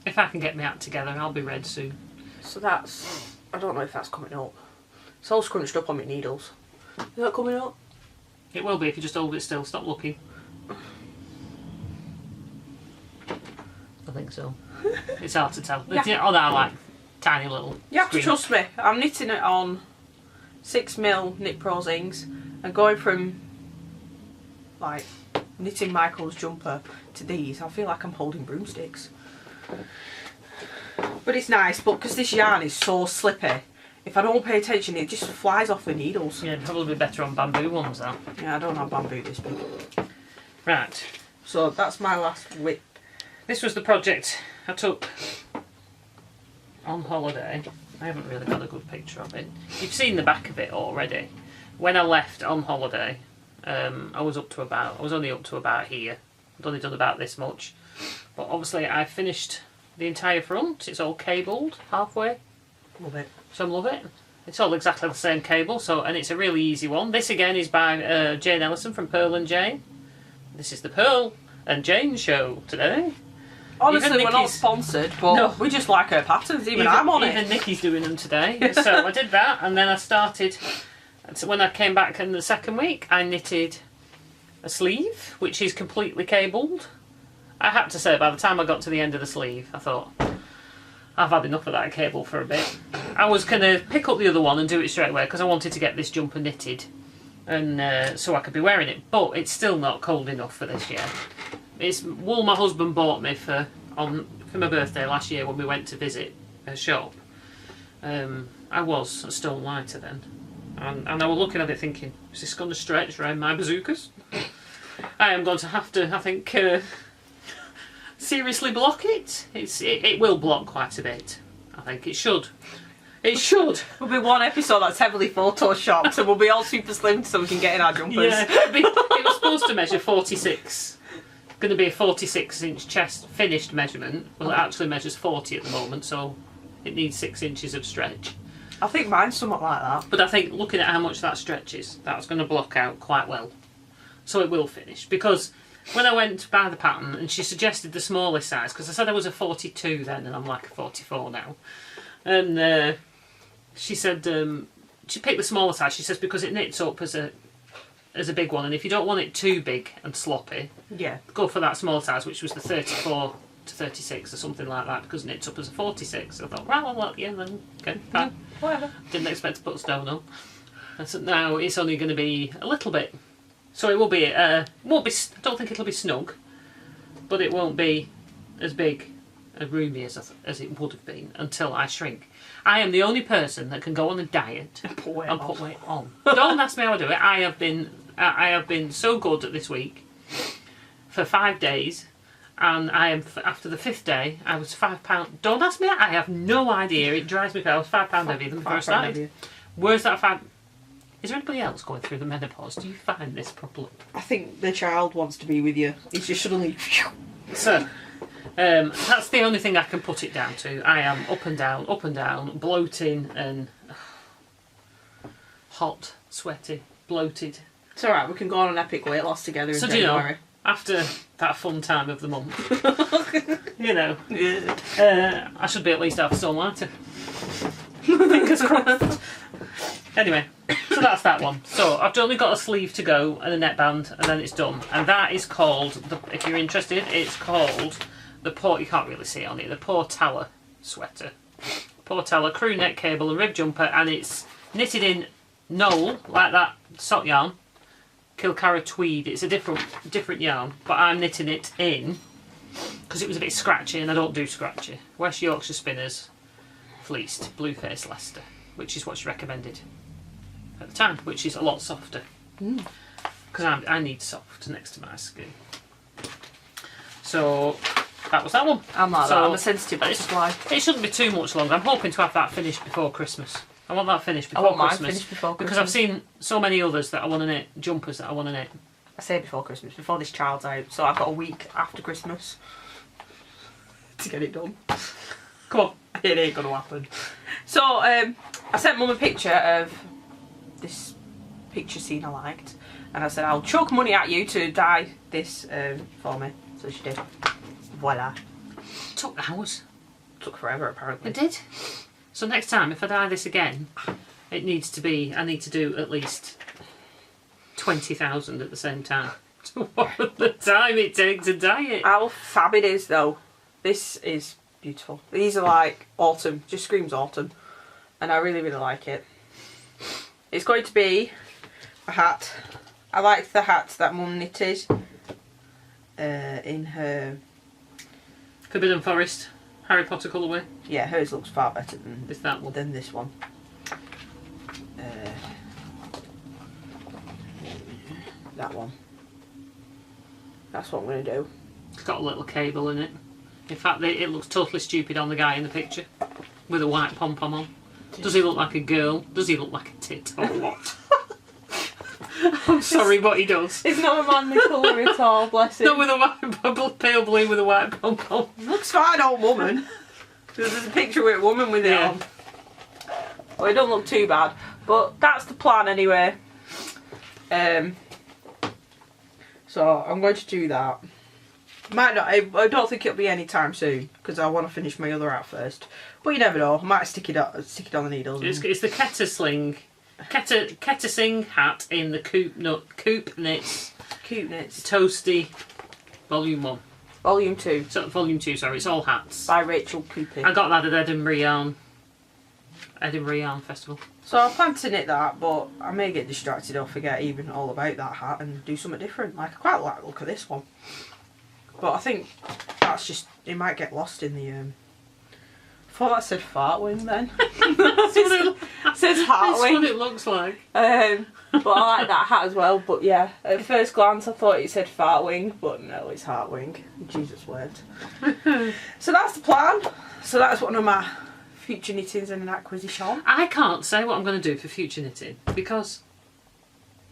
If I can get my act together, I'll be red soon. So that's, I don't know if that's coming up. It's all scrunched up on my needles. Is that coming up? It will be if you just hold it still. Stop looking. I think so. It's hard to tell. Yeah. Oh, they're like tiny little. You have to trust me. I'm knitting it on 6mm Knit Pros inks and going from like knitting Michael's jumper to these. I feel like I'm holding broomsticks. But it's nice, but because this yarn is so slippy, if I don't pay attention it just flies off the needles. Yeah, it'd probably be better on bamboo ones though. Yeah, I don't have bamboo this big. Right. So that's my last whip. This was the project I took on holiday. I haven't really got a good picture of it. You've seen the back of it already. When I left on holiday, I was only up to about here. I'd only done about this much. But obviously I finished the entire front. It's all cabled halfway. Love it. So I love it. It's all exactly the same cable, and it's a really easy one. This again is by Jane Ellison from Purl and Jane. This is the Purl and Jane show today. Honestly, we're not sponsored, but no, we just like her patterns. Even I'm on it. Even Nikki's doing them today. So I did that, and then I started. So when I came back in the second week, I knitted a sleeve, which is completely cabled. I have to say, by the time I got to the end of the sleeve, I thought, I've had enough of that cable for a bit. I was going to pick up the other one and do it straight away because I wanted to get this jumper knitted, and so I could be wearing it. But it's still not cold enough for this yet. It's wool my husband bought me for my birthday last year when we went to visit a shop. I was a stone lighter then, and I was looking at it thinking, is this going to stretch around my bazookas? I am going to have to, I think, seriously block it. It will block quite a bit. I think it should. It should. There'll be one episode that's heavily photoshopped and we'll be all super slim so we can get in our jumpers. Yeah, it was supposed to measure 46. going to be a 46-inch chest finished measurement. Well, it actually measures 40 at the moment, so it needs 6 inches of stretch. I think mine's somewhat like that. But I think looking at how much that stretches, that's going to block out quite well. So it will finish. Because when I went to buy the pattern and she suggested the smallest size, because I said I was a 42 then and I'm like a 44 now. And she said, she picked the smaller size. She says because it knits up as a big one, and if you don't want it too big and sloppy, yeah, go for that small size, which was the 34 to 36 or something like that, because it knits up as a 46. I thought, well, yeah, then okay, fine. Whatever. Didn't expect to put stone on. And so now it's only going to be a little bit. So it will be, won't be. I don't think it'll be snug, but it won't be as big and roomy as it would have been until I shrink. I am the only person that can go on a diet and put weight on. Don't ask me how I do it. I have been so good at this week for 5 days, and I am after the 5th day I was £5. Don't ask me. I have no idea. It drives me crazy. I was £5 heavier than before I started. Where's that 5? Is there anybody else going through the menopause? Do you find this problem? I think the child wants to be with you. It's just suddenly. So. That's the only thing I can put it down to. I am up and down, bloating and hot, sweaty, bloated. It's alright, we can go on an epic weight loss together in January. Do you know, after that fun time of the month, you know, I should be at least half a stone lighter. Fingers crossed. Anyway, so that's that one. So I've only got a sleeve to go and a neckband, and then it's done. And that is called, if you're interested, it's called you can't really see it on it, the Purl sweater. Purl crew neck cable and rib jumper, and it's knitted in Knoll, like that sock yarn, Kilcara Tweed. It's a different yarn, but I'm knitting it in because it was a bit scratchy, and I don't do scratchy. West Yorkshire Spinners fleeced Blueface Leicester, which is what she recommended at the time, which is a lot softer because I need soft next to my skin. So that was that one. I'm like that. I'm a sensitive butterfly. It shouldn't be too much longer. I'm hoping to have that finished before Christmas. I want that finished before Christmas. Mine finished before Christmas. Because I've seen so many others that I want to knit, jumpers that I want to knit. I say before Christmas, before this child's out. So I've got a week after Christmas to get it done. Come on. It ain't going to happen. So I sent Mum a picture of this picture scene I liked. And I said, I'll chuck money at you to dye this for me. So she did. Voila. It took hours. Took forever apparently. It did. So next time, if I dye this again, it needs to be, I need to do at least 20,000 at the same time. What the time it takes to dye it. How fab it is though. This is beautiful. These are like autumn, just screams autumn. And I really, really like it. It's going to be a hat. I liked the hat that Mum knitted in her Forbidden Forest, Harry Potter colourway. Yeah, hers looks far better than that one. Than this one. That one. That's what I'm going to do. It's got a little cable in it. In fact, it looks totally stupid on the guy in the picture with a white pom-pom on. Does he look like a girl? Does he look like a tit or what? I'm sorry, but he does. It's not a manly colour at all, bless him. Not with a white, pale blue with a white pom-pom. Looks fine, old woman. There's a picture with a woman with it on. Well, it don't look too bad, but that's the plan anyway. So I'm going to do that. Might not. I don't think it'll be any time soon because I want to finish my other out first. But you never know. I might stick it on the needles. It's the Keta Sing hat in the Coop Knits Toasty Volume 1. Volume 2. So, Volume 2, sorry. It's all hats. By Rachel Coopy. I got that at Edinburgh Yarn Festival. So I plan to knit that, but I may get distracted or forget even all about that hat and do something different. Like, I quite like the look of this one. But I think that's just, it might get lost in the... I thought that said fart wing then. It says heart wing. That's what it looks like. But I like that hat as well. But yeah, at first glance I thought it said fart wing, but no, it's heart wing. Jesus word. So that's the plan. So that's one of my future knittings and an acquisition. I can't say what I'm going to do for future knitting because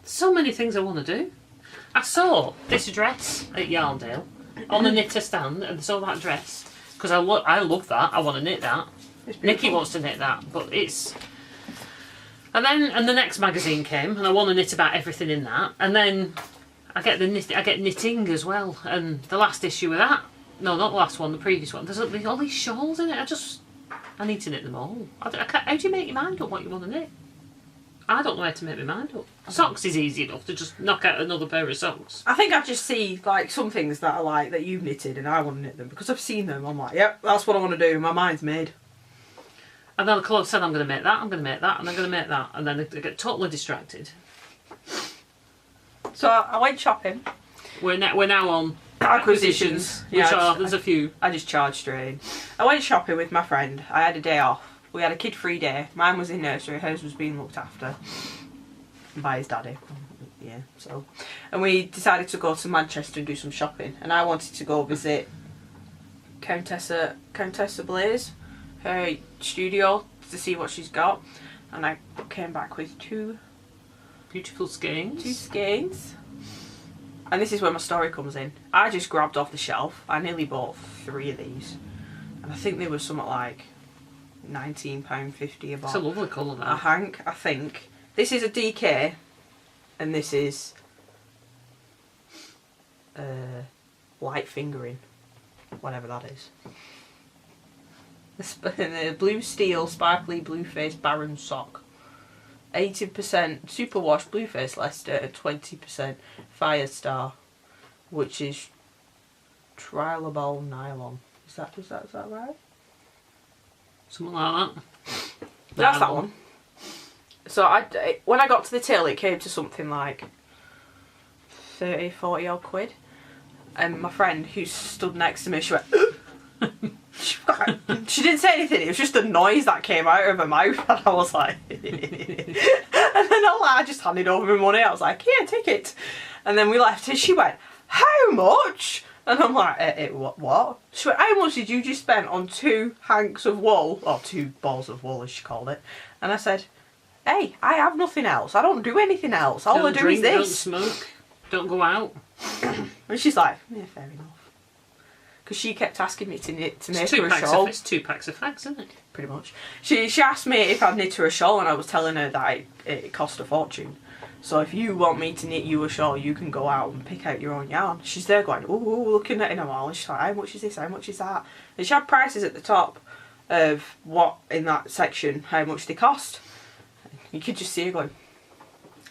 so many things I want to do. I saw this dress at Yarndale on a knitter stand, and so that dress, because I love that. I want to knit that. Nikki wants to knit that, but it's. And the next magazine came, and I want to knit about everything in that, and then I get knitting as well, and the last issue of that. No, not the last one, the previous one. There's all these shawls in it. I need to knit them all. How do you make your mind up what you want to knit? I don't know how to make my mind up. Socks is easy enough to just knock out another pair of socks. I think I just see like some things that I like that you've knitted and I want to knit them because I've seen them. I'm like, yep, that's what I want to do. My mind's made. And then I said, I'm going to make that, I'm going to make that, and I'm going to make that. And then I get totally distracted. So I went shopping. We're now on acquisitions. Yeah, there's a few. I just charged straight in. I went shopping with my friend. I had a day off. We had a kid-free day. Mine was in nursery. Hers was being looked after by his daddy. Yeah, so. And we decided to go to Manchester and do some shopping. And I wanted to go visit Countessa Blaze, her studio, to see what she's got. And I came back with two beautiful skeins. 2 skeins. And this is where my story comes in. I just grabbed off the shelf. I nearly bought 3 of these. And I think they were something like £19.50 a box. It's a lovely colour, that. A hank, I think. This is a DK. And this is light fingering. Whatever that is. The blue steel, sparkly blue face Baron sock. 80% superwash Blueface Leicester and 20% Firestar, which is trilobal nylon. Is that right? Something like that. That's that one. So when I got to the till, it came to something like 30-40 odd quid. And my friend who stood next to me, she went she didn't say anything, it was just the noise that came out of her mouth, and I was like and then I just handed over my money. I was like, here, take it. And then we left and she went, how much? And I'm like, what? She went, how much did you just spend on 2 hanks of wool, or 2 balls of wool as she called it? And I said, hey, I have nothing else, I don't do anything else, all I do is this. Don't smoke, don't go out. And she's like, yeah, fair enough. Because she kept asking me to make her a shawl. It's 2 packs of fags, isn't it? Pretty much. She asked me if I'd knit her a shawl, and I was telling her that it cost a fortune. So if you want me to knit you a shawl, you can go out and pick out your own yarn. She's there going, ooh, looking at it a while. And she's like, how much is this? How much is that? And she had prices at the top of what in that section, how much they cost. You could just see her going,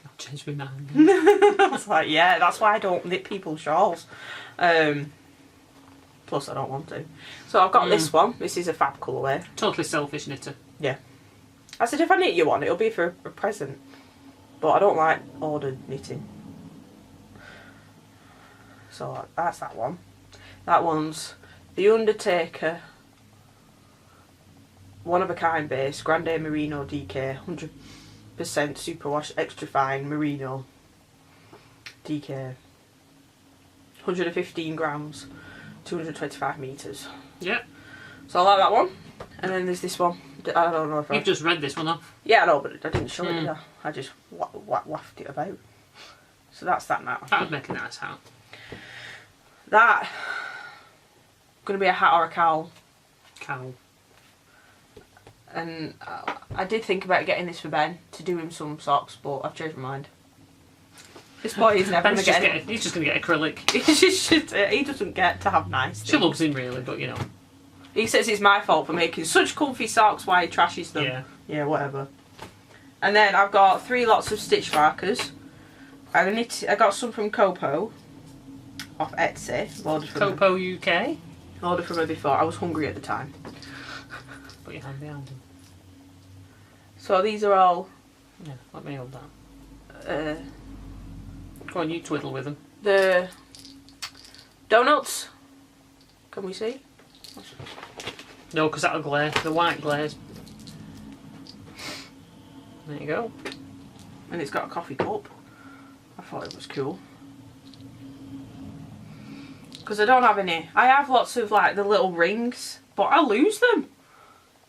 I'll change my mind. I was like, yeah, that's why I don't knit people's shawls. Plus I don't want to. So I've got this one. This is a fab colourway. Totally selfish knitter. Yeah. I said if I knit you one, it'll be for a present. But I don't like ordered knitting. So that's that one. That one's The Undertaker one of a kind base, Grande Merino DK, 100% superwash extra fine Merino DK. 115 grams. 225 metres. Yeah. So I like that one. And then there's this one. I don't know if You've just read this one off. Yeah, I know, but I didn't show it, did I? I just waffed it about. So that's that now. That would make a nice hat. That going to be a hat or a cowl. Cowl. And I did think about getting this for Ben to do him some socks, but I've changed my mind. This boy is never going to get it. He's just going to get acrylic. He doesn't get to have nice things. She loves him really, but you know. He says it's my fault for making such comfy socks while he trashes them. Yeah. Yeah, whatever. And then I've got 3 lots of stitch markers. I got some from Copo off Etsy. Copo UK? Ordered from her before. I was hungry at the time. Put your hand behind him. So these are all... Yeah, let me hold that. Go on, you twiddle with them. The donuts. Can we see? No, because that'll glare. The white glares. There you go. And it's got a coffee cup. I thought it was cool. Because I don't have any. I have lots of like the little rings, but I lose them.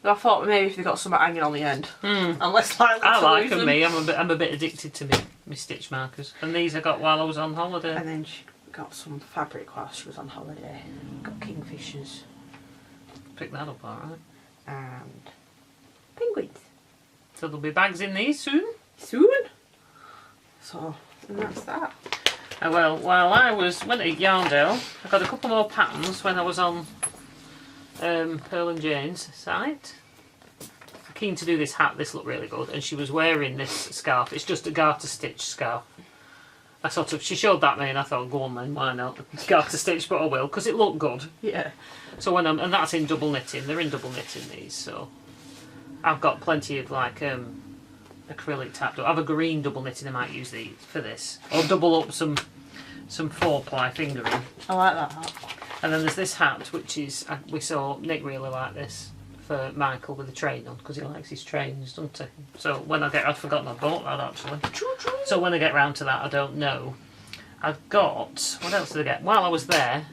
I thought maybe if they got something hanging on the end. I'm less likely to like lose them. them. Me, I'm a bit addicted to me stitch markers. And these I got while I was on holiday. And then got some fabric while she was on holiday. Got kingfishers. Pick that up, alright. And penguins. So there'll be bags in these soon? Soon. So, and that's that. Well, while I went to Yarndale, I got a couple more patterns when I was on Purl and Jane's site. Keen to do this hat, this looked really good, and she was wearing this scarf. It's just a garter stitch scarf. She showed that me and I thought, go on then, why not? Garter stitch, but I will, because it looked good. Yeah. So and that's in double knitting, they're in double knitting these, so I've got plenty of like acrylic tapped up. I have a green double knitting, I might use these for this. Or double up some 4-ply fingering. I like that hat. And then there's this hat, which is, we saw Nick really like this for Michael with the train on, because he likes his trains, doesn't he? So when I'd forgotten I bought that actually. So when I get round to that, I don't know. I've got, what else did I get? While I was there,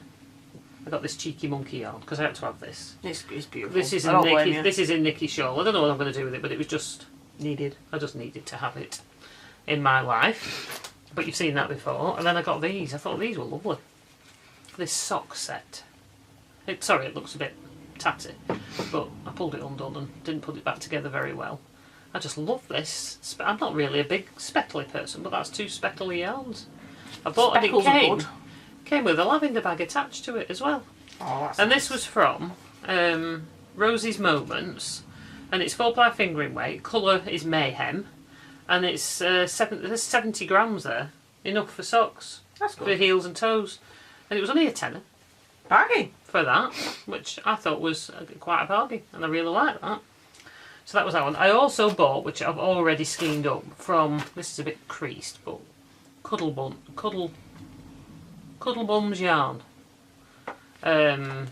I got this cheeky monkey yarn, because I had to have this. It's beautiful. This is in Nikki's shawl. I don't know what I'm going to do with it, but it was just needed. I just needed to have it in my life. But you've seen that before. And then I got these. I thought these were lovely. This sock set. Sorry, it looks a bit tatty, but I pulled it undone and didn't put it back together very well. I just love this. I'm not really a big speckly person, but that's 2 speckly yarns. I bought it. It came with a lavender bag attached to it as well. Oh, that's and nice. This was from Rosie's Moments, and it's 4-ply fingering weight. Colour is Mayhem, and it's there's 70 grams there, enough for socks. That's good. For heels and toes, and it was only a tenner. Bargain. For that, which I thought was quite a bargain, and I really like that. So that was that one. I also bought, which I've already skeined up from, this is a bit creased, but Cuddlebum's yarn. There's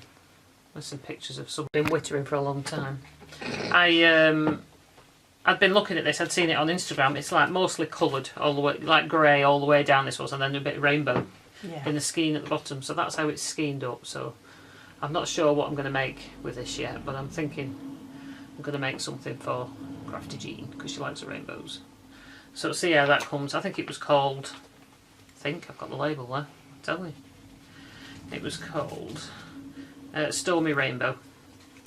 some pictures of some, been wittering for a long time. I'd been looking at this, I'd seen it on Instagram. It's like mostly coloured all the way, like grey all the way down this was, and then a bit of rainbow in the skein at the bottom. So that's how it's skeined up. So I'm not sure what I'm going to make with this yet, but I'm thinking I'm going to make something for Crafty Jean, because she likes the rainbows. So see how that comes. I think it was called, I've got the label there, I'll tell you. It was called Stormy Rainbow.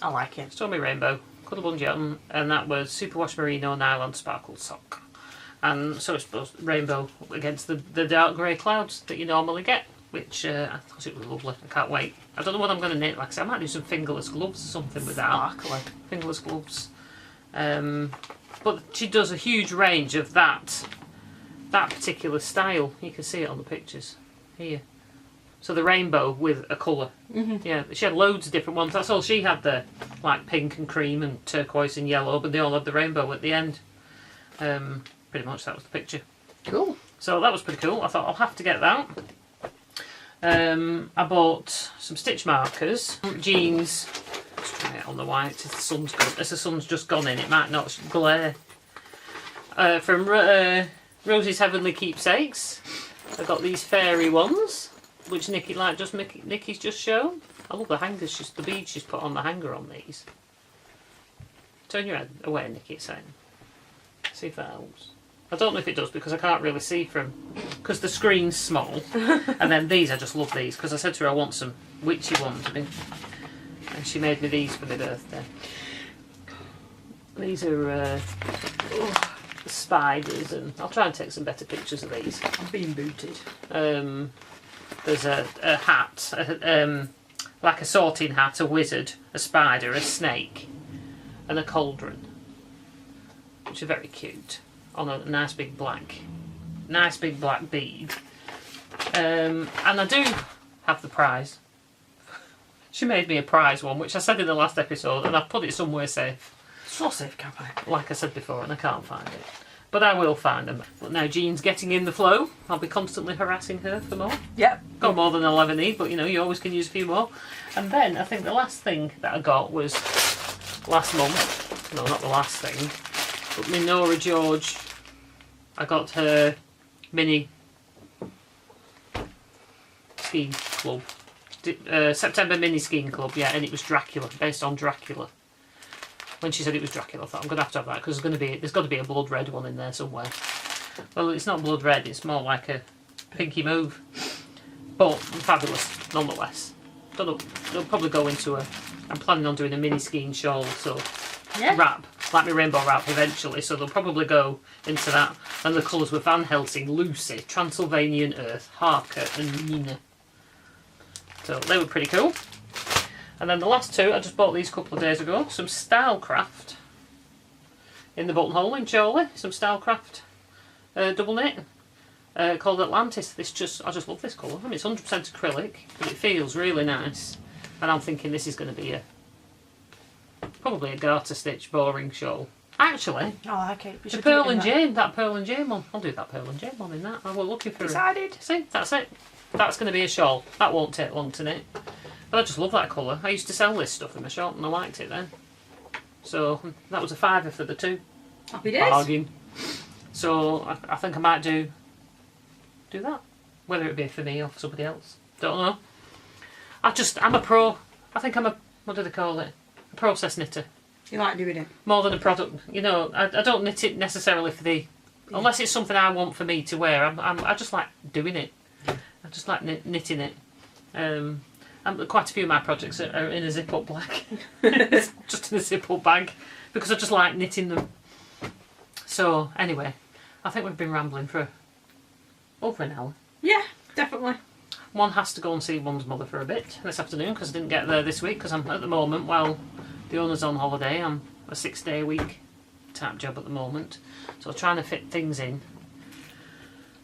I like it. Stormy Rainbow, Cuddlebum yarn, and that was superwash merino nylon sparkle sock. And so it's both rainbow against the dark grey clouds that you normally get, which I thought it was lovely. I can't wait. I don't know what I'm going to knit. Like I said, I might do some fingerless gloves or something with that. Sparkly. Fingerless gloves. But she does a huge range of that particular style. You can see it on the pictures here. So the rainbow with a colour. Yeah, she had loads of different ones. That's all she had there. Like pink and cream and turquoise and yellow, but they all had the rainbow at the end. Pretty much that was the picture. Cool. So that was pretty cool. I thought I'll have to get that. I bought some stitch markers. Jeans. Just try it on the white. As the sun's just gone in, it might not glare. From Rosie's Heavenly Keepsakes. I got these fairy ones, which Nikki's just shown. I love the hangers, the beads she's put on the hanger on these. Turn your head away, Nikki, it's saying. See if that helps. I don't know if it does, because I can't really see because the screen's small. And then these, I just love these, because I said to her I want some witchy ones. And she made me these for my birthday. These are spiders, and I'll try and take some better pictures of these. I'm being booted. There's a hat, like a sorting hat, a wizard, a spider, a snake, and a cauldron, which are very cute, on a nice big black bead. And I do have the prize. She made me a prize one, which I said in the last episode, and I've put it somewhere safe. So safe, can't I? Like I said before, and I can't find it. But I will find them. But now Jean's getting in the flow. I'll be constantly harassing her for more. Yep. Got more than I'll ever need, but you know, you always can use a few more. And then I think the last thing that I got was last month. No, not the last thing. But my Nora George, I got her mini skiing club. September mini skiing club, yeah, and it was Dracula, based on Dracula. When she said it was Dracula, I thought I'm going to have that, because there's got to be a blood red one in there somewhere. Well, it's not blood red, it's more like a pinky mauve. but fabulous nonetheless. They'll probably go into a. I'm planning on doing a mini skiing shawl, so wrap like my rainbow wrap eventually. So they'll probably go into that. And the colours were Van Helsing, Lucy, Transylvanian Earth, Harker, and Nina. So they were pretty cool. And then the last two, I just bought these a couple of days ago. Some Stylecraft in the buttonhole in Chorley. Some Stylecraft double knit called Atlantis. I just love this colour. I mean, it's 100% acrylic, but it feels really nice. And I'm thinking this is going to be probably a garter stitch boring shawl. Actually, I like it. the Purl and Jane, that Purl and Jane one. I'll do that Purl and Jane one in that. I was looking for decided. See, that's it. That's going to be a shawl. That won't take long to knit. But I just love that colour. I used to sell this stuff in my shop and I liked it then. So that was a £5 for the two. Happy days. Bargain. So I think I might do that. Whether it be for me or for somebody else. Don't know. I'm a pro. I think I'm what do they call it? A process knitter. You like doing it? More than a product. You know, I don't knit it necessarily for unless it's something I want for me to wear. I just like doing it. I just like knitting it. Quite a few of my projects are in a zip-up bag. Just in a zip-up bag. Because I just like knitting them. So, anyway. I think we've been rambling for over an hour. Yeah, definitely. One has to go and see one's mother for a bit this afternoon because I didn't get there this week because I'm at the moment, while the owner's on holiday, I'm a 6-day-a-week type job at the moment. So trying to fit things in.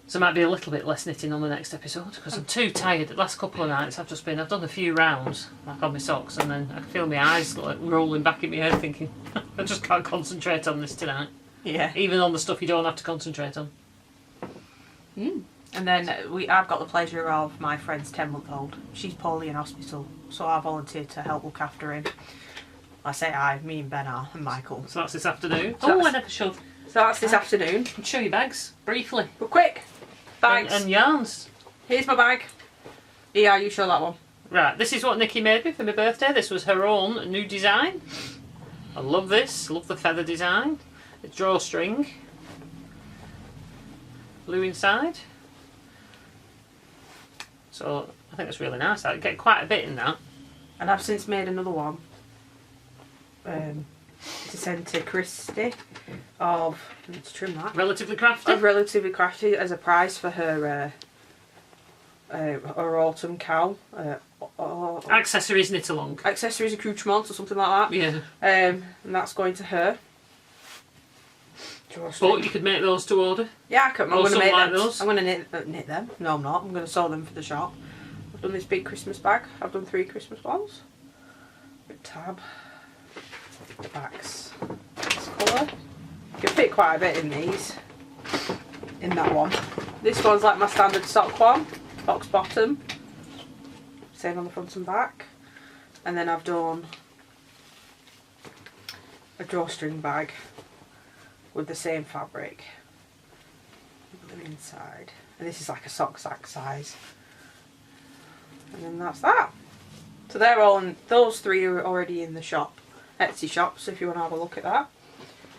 So it might be a little bit less knitting on the next episode because I'm too tired. The last couple of nights I've done a few rounds like on my socks and then I feel my eyes like rolling back in my head thinking I just can't concentrate on this tonight. Yeah. Even on the stuff you don't have to concentrate on. And then I've got the pleasure of my friend's 10-month-old. She's poorly in hospital, so I volunteered to help look after him. I say me and Ben are, and Michael. So that's this afternoon. So I never showed. So that's this afternoon. Show your bags briefly. But quick, bags. And yarns. Here's my bag. Yeah, you show that one. Right, this is what Nikki made me for my birthday. This was her own new design. I love this. Love the feather design. It's drawstring. Blue inside. So I think that's really nice. I get quite a bit in that. And I've since made another one to send to Christy let's trim that. Relatively crafty. Of Relatively Crafty as a prize for her autumn cowl. Accessories knit along. Accessories accoutrements or something like that. Yeah. And that's going to her. But you could make those to order. Yeah, I can. I'm going to make like them. those. I'm going to knit them. No, I'm not. I'm going to sew them for the shop. I've done this big Christmas bag. I've done 3 Christmas ones. With tab. Backs. This colour. You can fit quite a bit in these. In that one. This one's like my standard sock one. Box bottom. Same on the front and back. And then I've done a drawstring bag with the same fabric. Blue inside. And this is like a sock sack size. And then that's that. So they're all those 3 are already in the shop, Etsy shop, so if you want to have a look at that.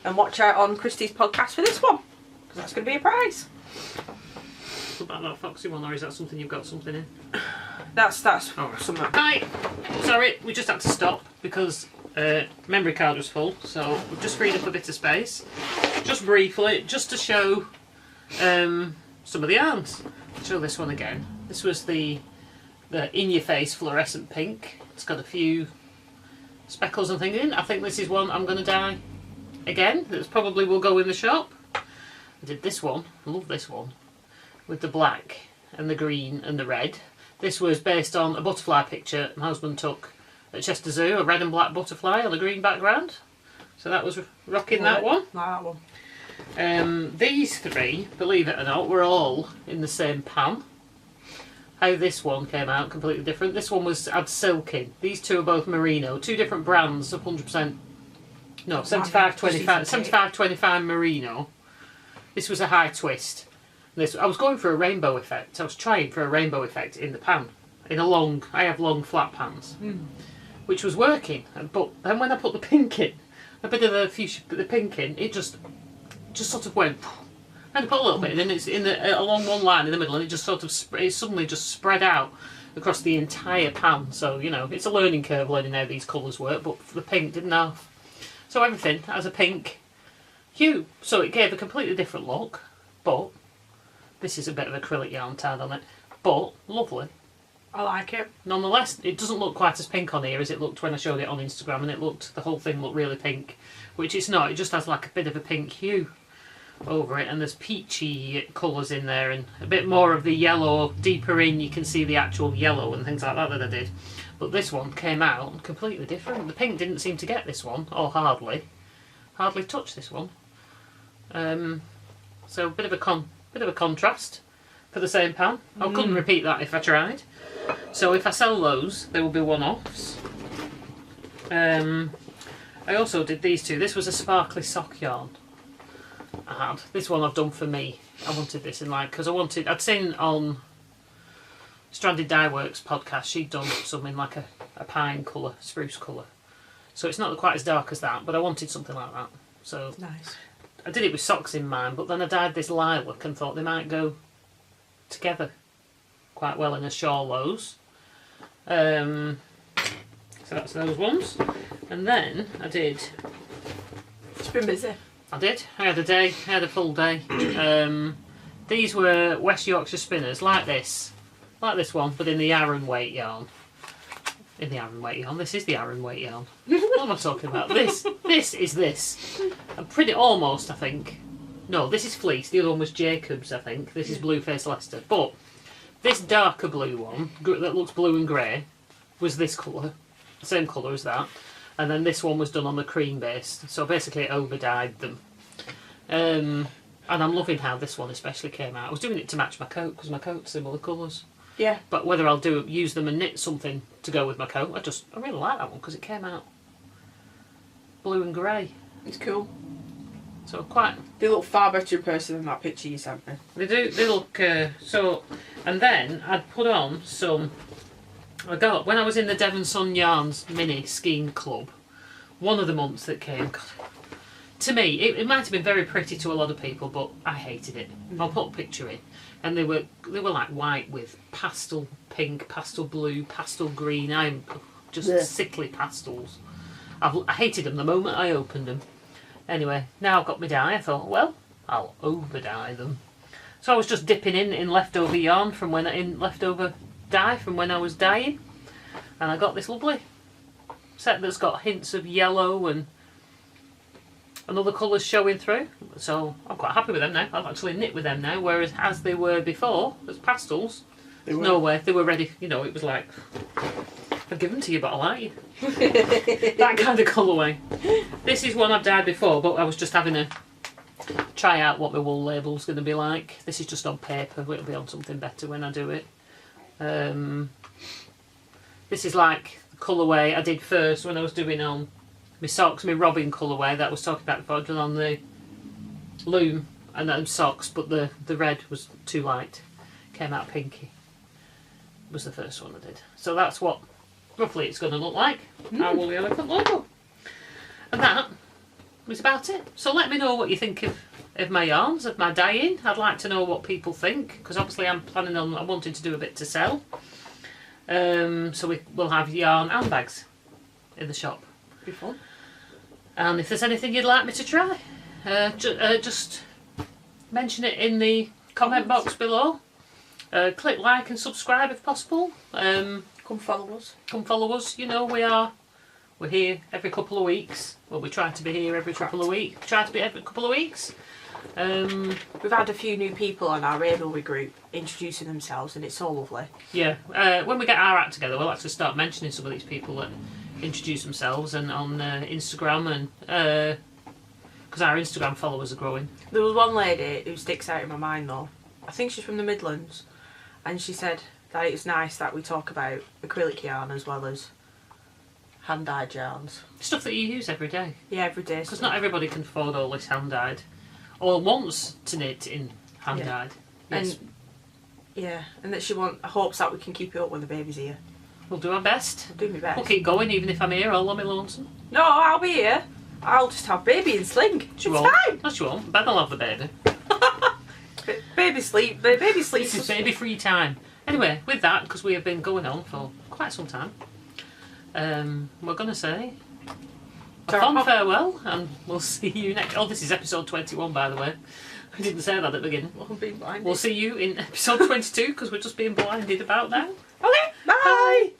And watch out on Christy's podcast for this one, because that's going to be a prize. What about that foxy one, or is that something you've got something in? That's Alright. something. Right, sorry, we just had to stop because memory card was full, so we've just freed up a bit of space. Just briefly, just to show some of the yarns. I'll show this one again. This was the in-your-face fluorescent pink. It's got a few speckles and things in. I think this is one I'm going to dye again. That probably will go in the shop. I did this one. I love this one. With the black and the green and the red. This was based on a butterfly picture my husband took at Chester Zoo, a red and black butterfly on a green background. So that was rocking that one. Like that one. These 3, believe it or not, were all in the same pan. How this one came out completely different. This one had silk in. These 2 are both Merino. 2 different brands of 100%. No, 75-25 Merino. This was a high twist. I was going for a rainbow effect. I was trying for a rainbow effect in the pan. I have long flat pans. Which was working. But then when I put the pink in, a bit of the pink in, it just sort of went. I had to put a little bit in, and it's along one line in the middle, and it just sort of it suddenly just spread out across the entire pan. So you know, it's a learning curve learning how these colours work. But the pink didn't have, so everything has a pink hue. So it gave a completely different look. But this is a bit of acrylic yarn tied on it, but lovely. I like it. Nonetheless, it doesn't look quite as pink on here as it looked when I showed it on Instagram, and the whole thing looked really pink, which it's not. It just has like a bit of a pink hue over it, and there's peachy colours in there, and a bit more of the yellow deeper in. You can see the actual yellow and things like that I did. But this one came out completely different. The pink didn't seem to get this one, or hardly touch this one. So a bit of a contrast for the same pan. I couldn't repeat that if I tried. So if I sell those, they will be one-offs. I also did these two. This was a sparkly sock yarn I had. This one I've done for me. I wanted this in like, because I'd seen on Stranded Dye Works podcast, she'd done something like a pine colour, spruce colour. So it's not quite as dark as that, but I wanted something like that. So nice. I did it with socks in mind, but then I dyed this lilac and thought they might go together quite well in a shawl those. So that's those ones. And then I did... It's been busy. I did. I had a full day. These were West Yorkshire spinners, like this one, but in the Aran weight yarn. In the Aran weight yarn. This is the Aran weight yarn. What am I talking about? This is this. I'm pretty almost, I think. No, this is fleece. The other one was Jacobs, I think. This is Blueface Leicester. But this darker blue one, that looks blue and grey, was this colour. The same colour as that. And then this one was done on the cream base. So basically it over-dyed them. And I'm loving how this one especially came out. I was doing it to match my coat, because my coat's similar colours. Yeah. But whether I'll use them and knit something to go with my coat, I really like that one because it came out blue and grey. It's cool. So quite... They look far better in person than that picture you sent me. They do. They look... so... And then I'd put on some... when I was in the Devon Sun Yarns mini skiing club, one of the months that came... God, to me, it might have been very pretty to a lot of people, but I hated it. I'll put a picture in. And they were like white with pastel pink, pastel blue, pastel green. I'm just sickly pastels. I hated them the moment I opened them. Anyway, now I've got my dye. I thought, well, I'll over dye them. So I was just dipping in leftover yarn from leftover dye from when I was dyeing, and I got this lovely set that's got hints of yellow and other colours showing through, so I'm quite happy with them now. I've actually knit with them now, whereas as they were before, as pastels, there's no way they were ready. You know, it was like, I've given to you, but I like you. That kind of colourway. This is one I've dyed before, but I was just having a try out what my wool label's going to be like. This is just on paper, but it'll be on something better when I do it. This is like the colourway I did first when I was doing on my socks, my Robin colourway that I was talking about before, done on the loom and then socks, but the red was too light, came out pinky. Was the first one I did. So that's what roughly it's going to look like, our Woolly Elephant logo. And that was about it. So let me know what you think of my yarns, of my dyeing. I'd like to know what people think, because obviously I'm wanting to do a bit to sell. So we'll have yarn and bags in the shop. Be fun. And if there's anything you'd like me to try, just mention it in the comment box below. Click like and subscribe if possible. Come follow us. Come follow us. You know, we're here every couple of weeks. Well, we try to be here every couple of weeks. Try to be every couple of weeks. We've had a few new people on our Ravelry group introducing themselves, and it's so lovely. Yeah. When we get our act together, we'll actually start mentioning some of these people that introduce themselves and on Instagram, and because our Instagram followers are growing. There was one lady who sticks out in my mind though. I think she's from the Midlands, and she said that it's nice that we talk about acrylic yarn as well as hand-dyed yarns. Stuff that you use every day. Yeah, every day. Because not everybody can afford all this hand-dyed, or wants to knit in hand-dyed. Yeah. Yes. And that she hopes that we can keep it up when the baby's here. We'll do our best. I'll do my best. We'll keep going even if I'm here all on my lonesome. No, I'll be here. I'll just have baby and sling. It's fine. No, she won't. Ben will have the baby. Baby sleep. Baby sleep. This is baby free time. Anyway, with that, because we have been going on for quite some time, we're going to say a fond farewell, and we'll see you next. Oh, this is episode 21, by the way. I didn't say that at the beginning. Well, I'm being blinded. We'll see you in episode 22, because we're just being blinded about now. Okay, bye.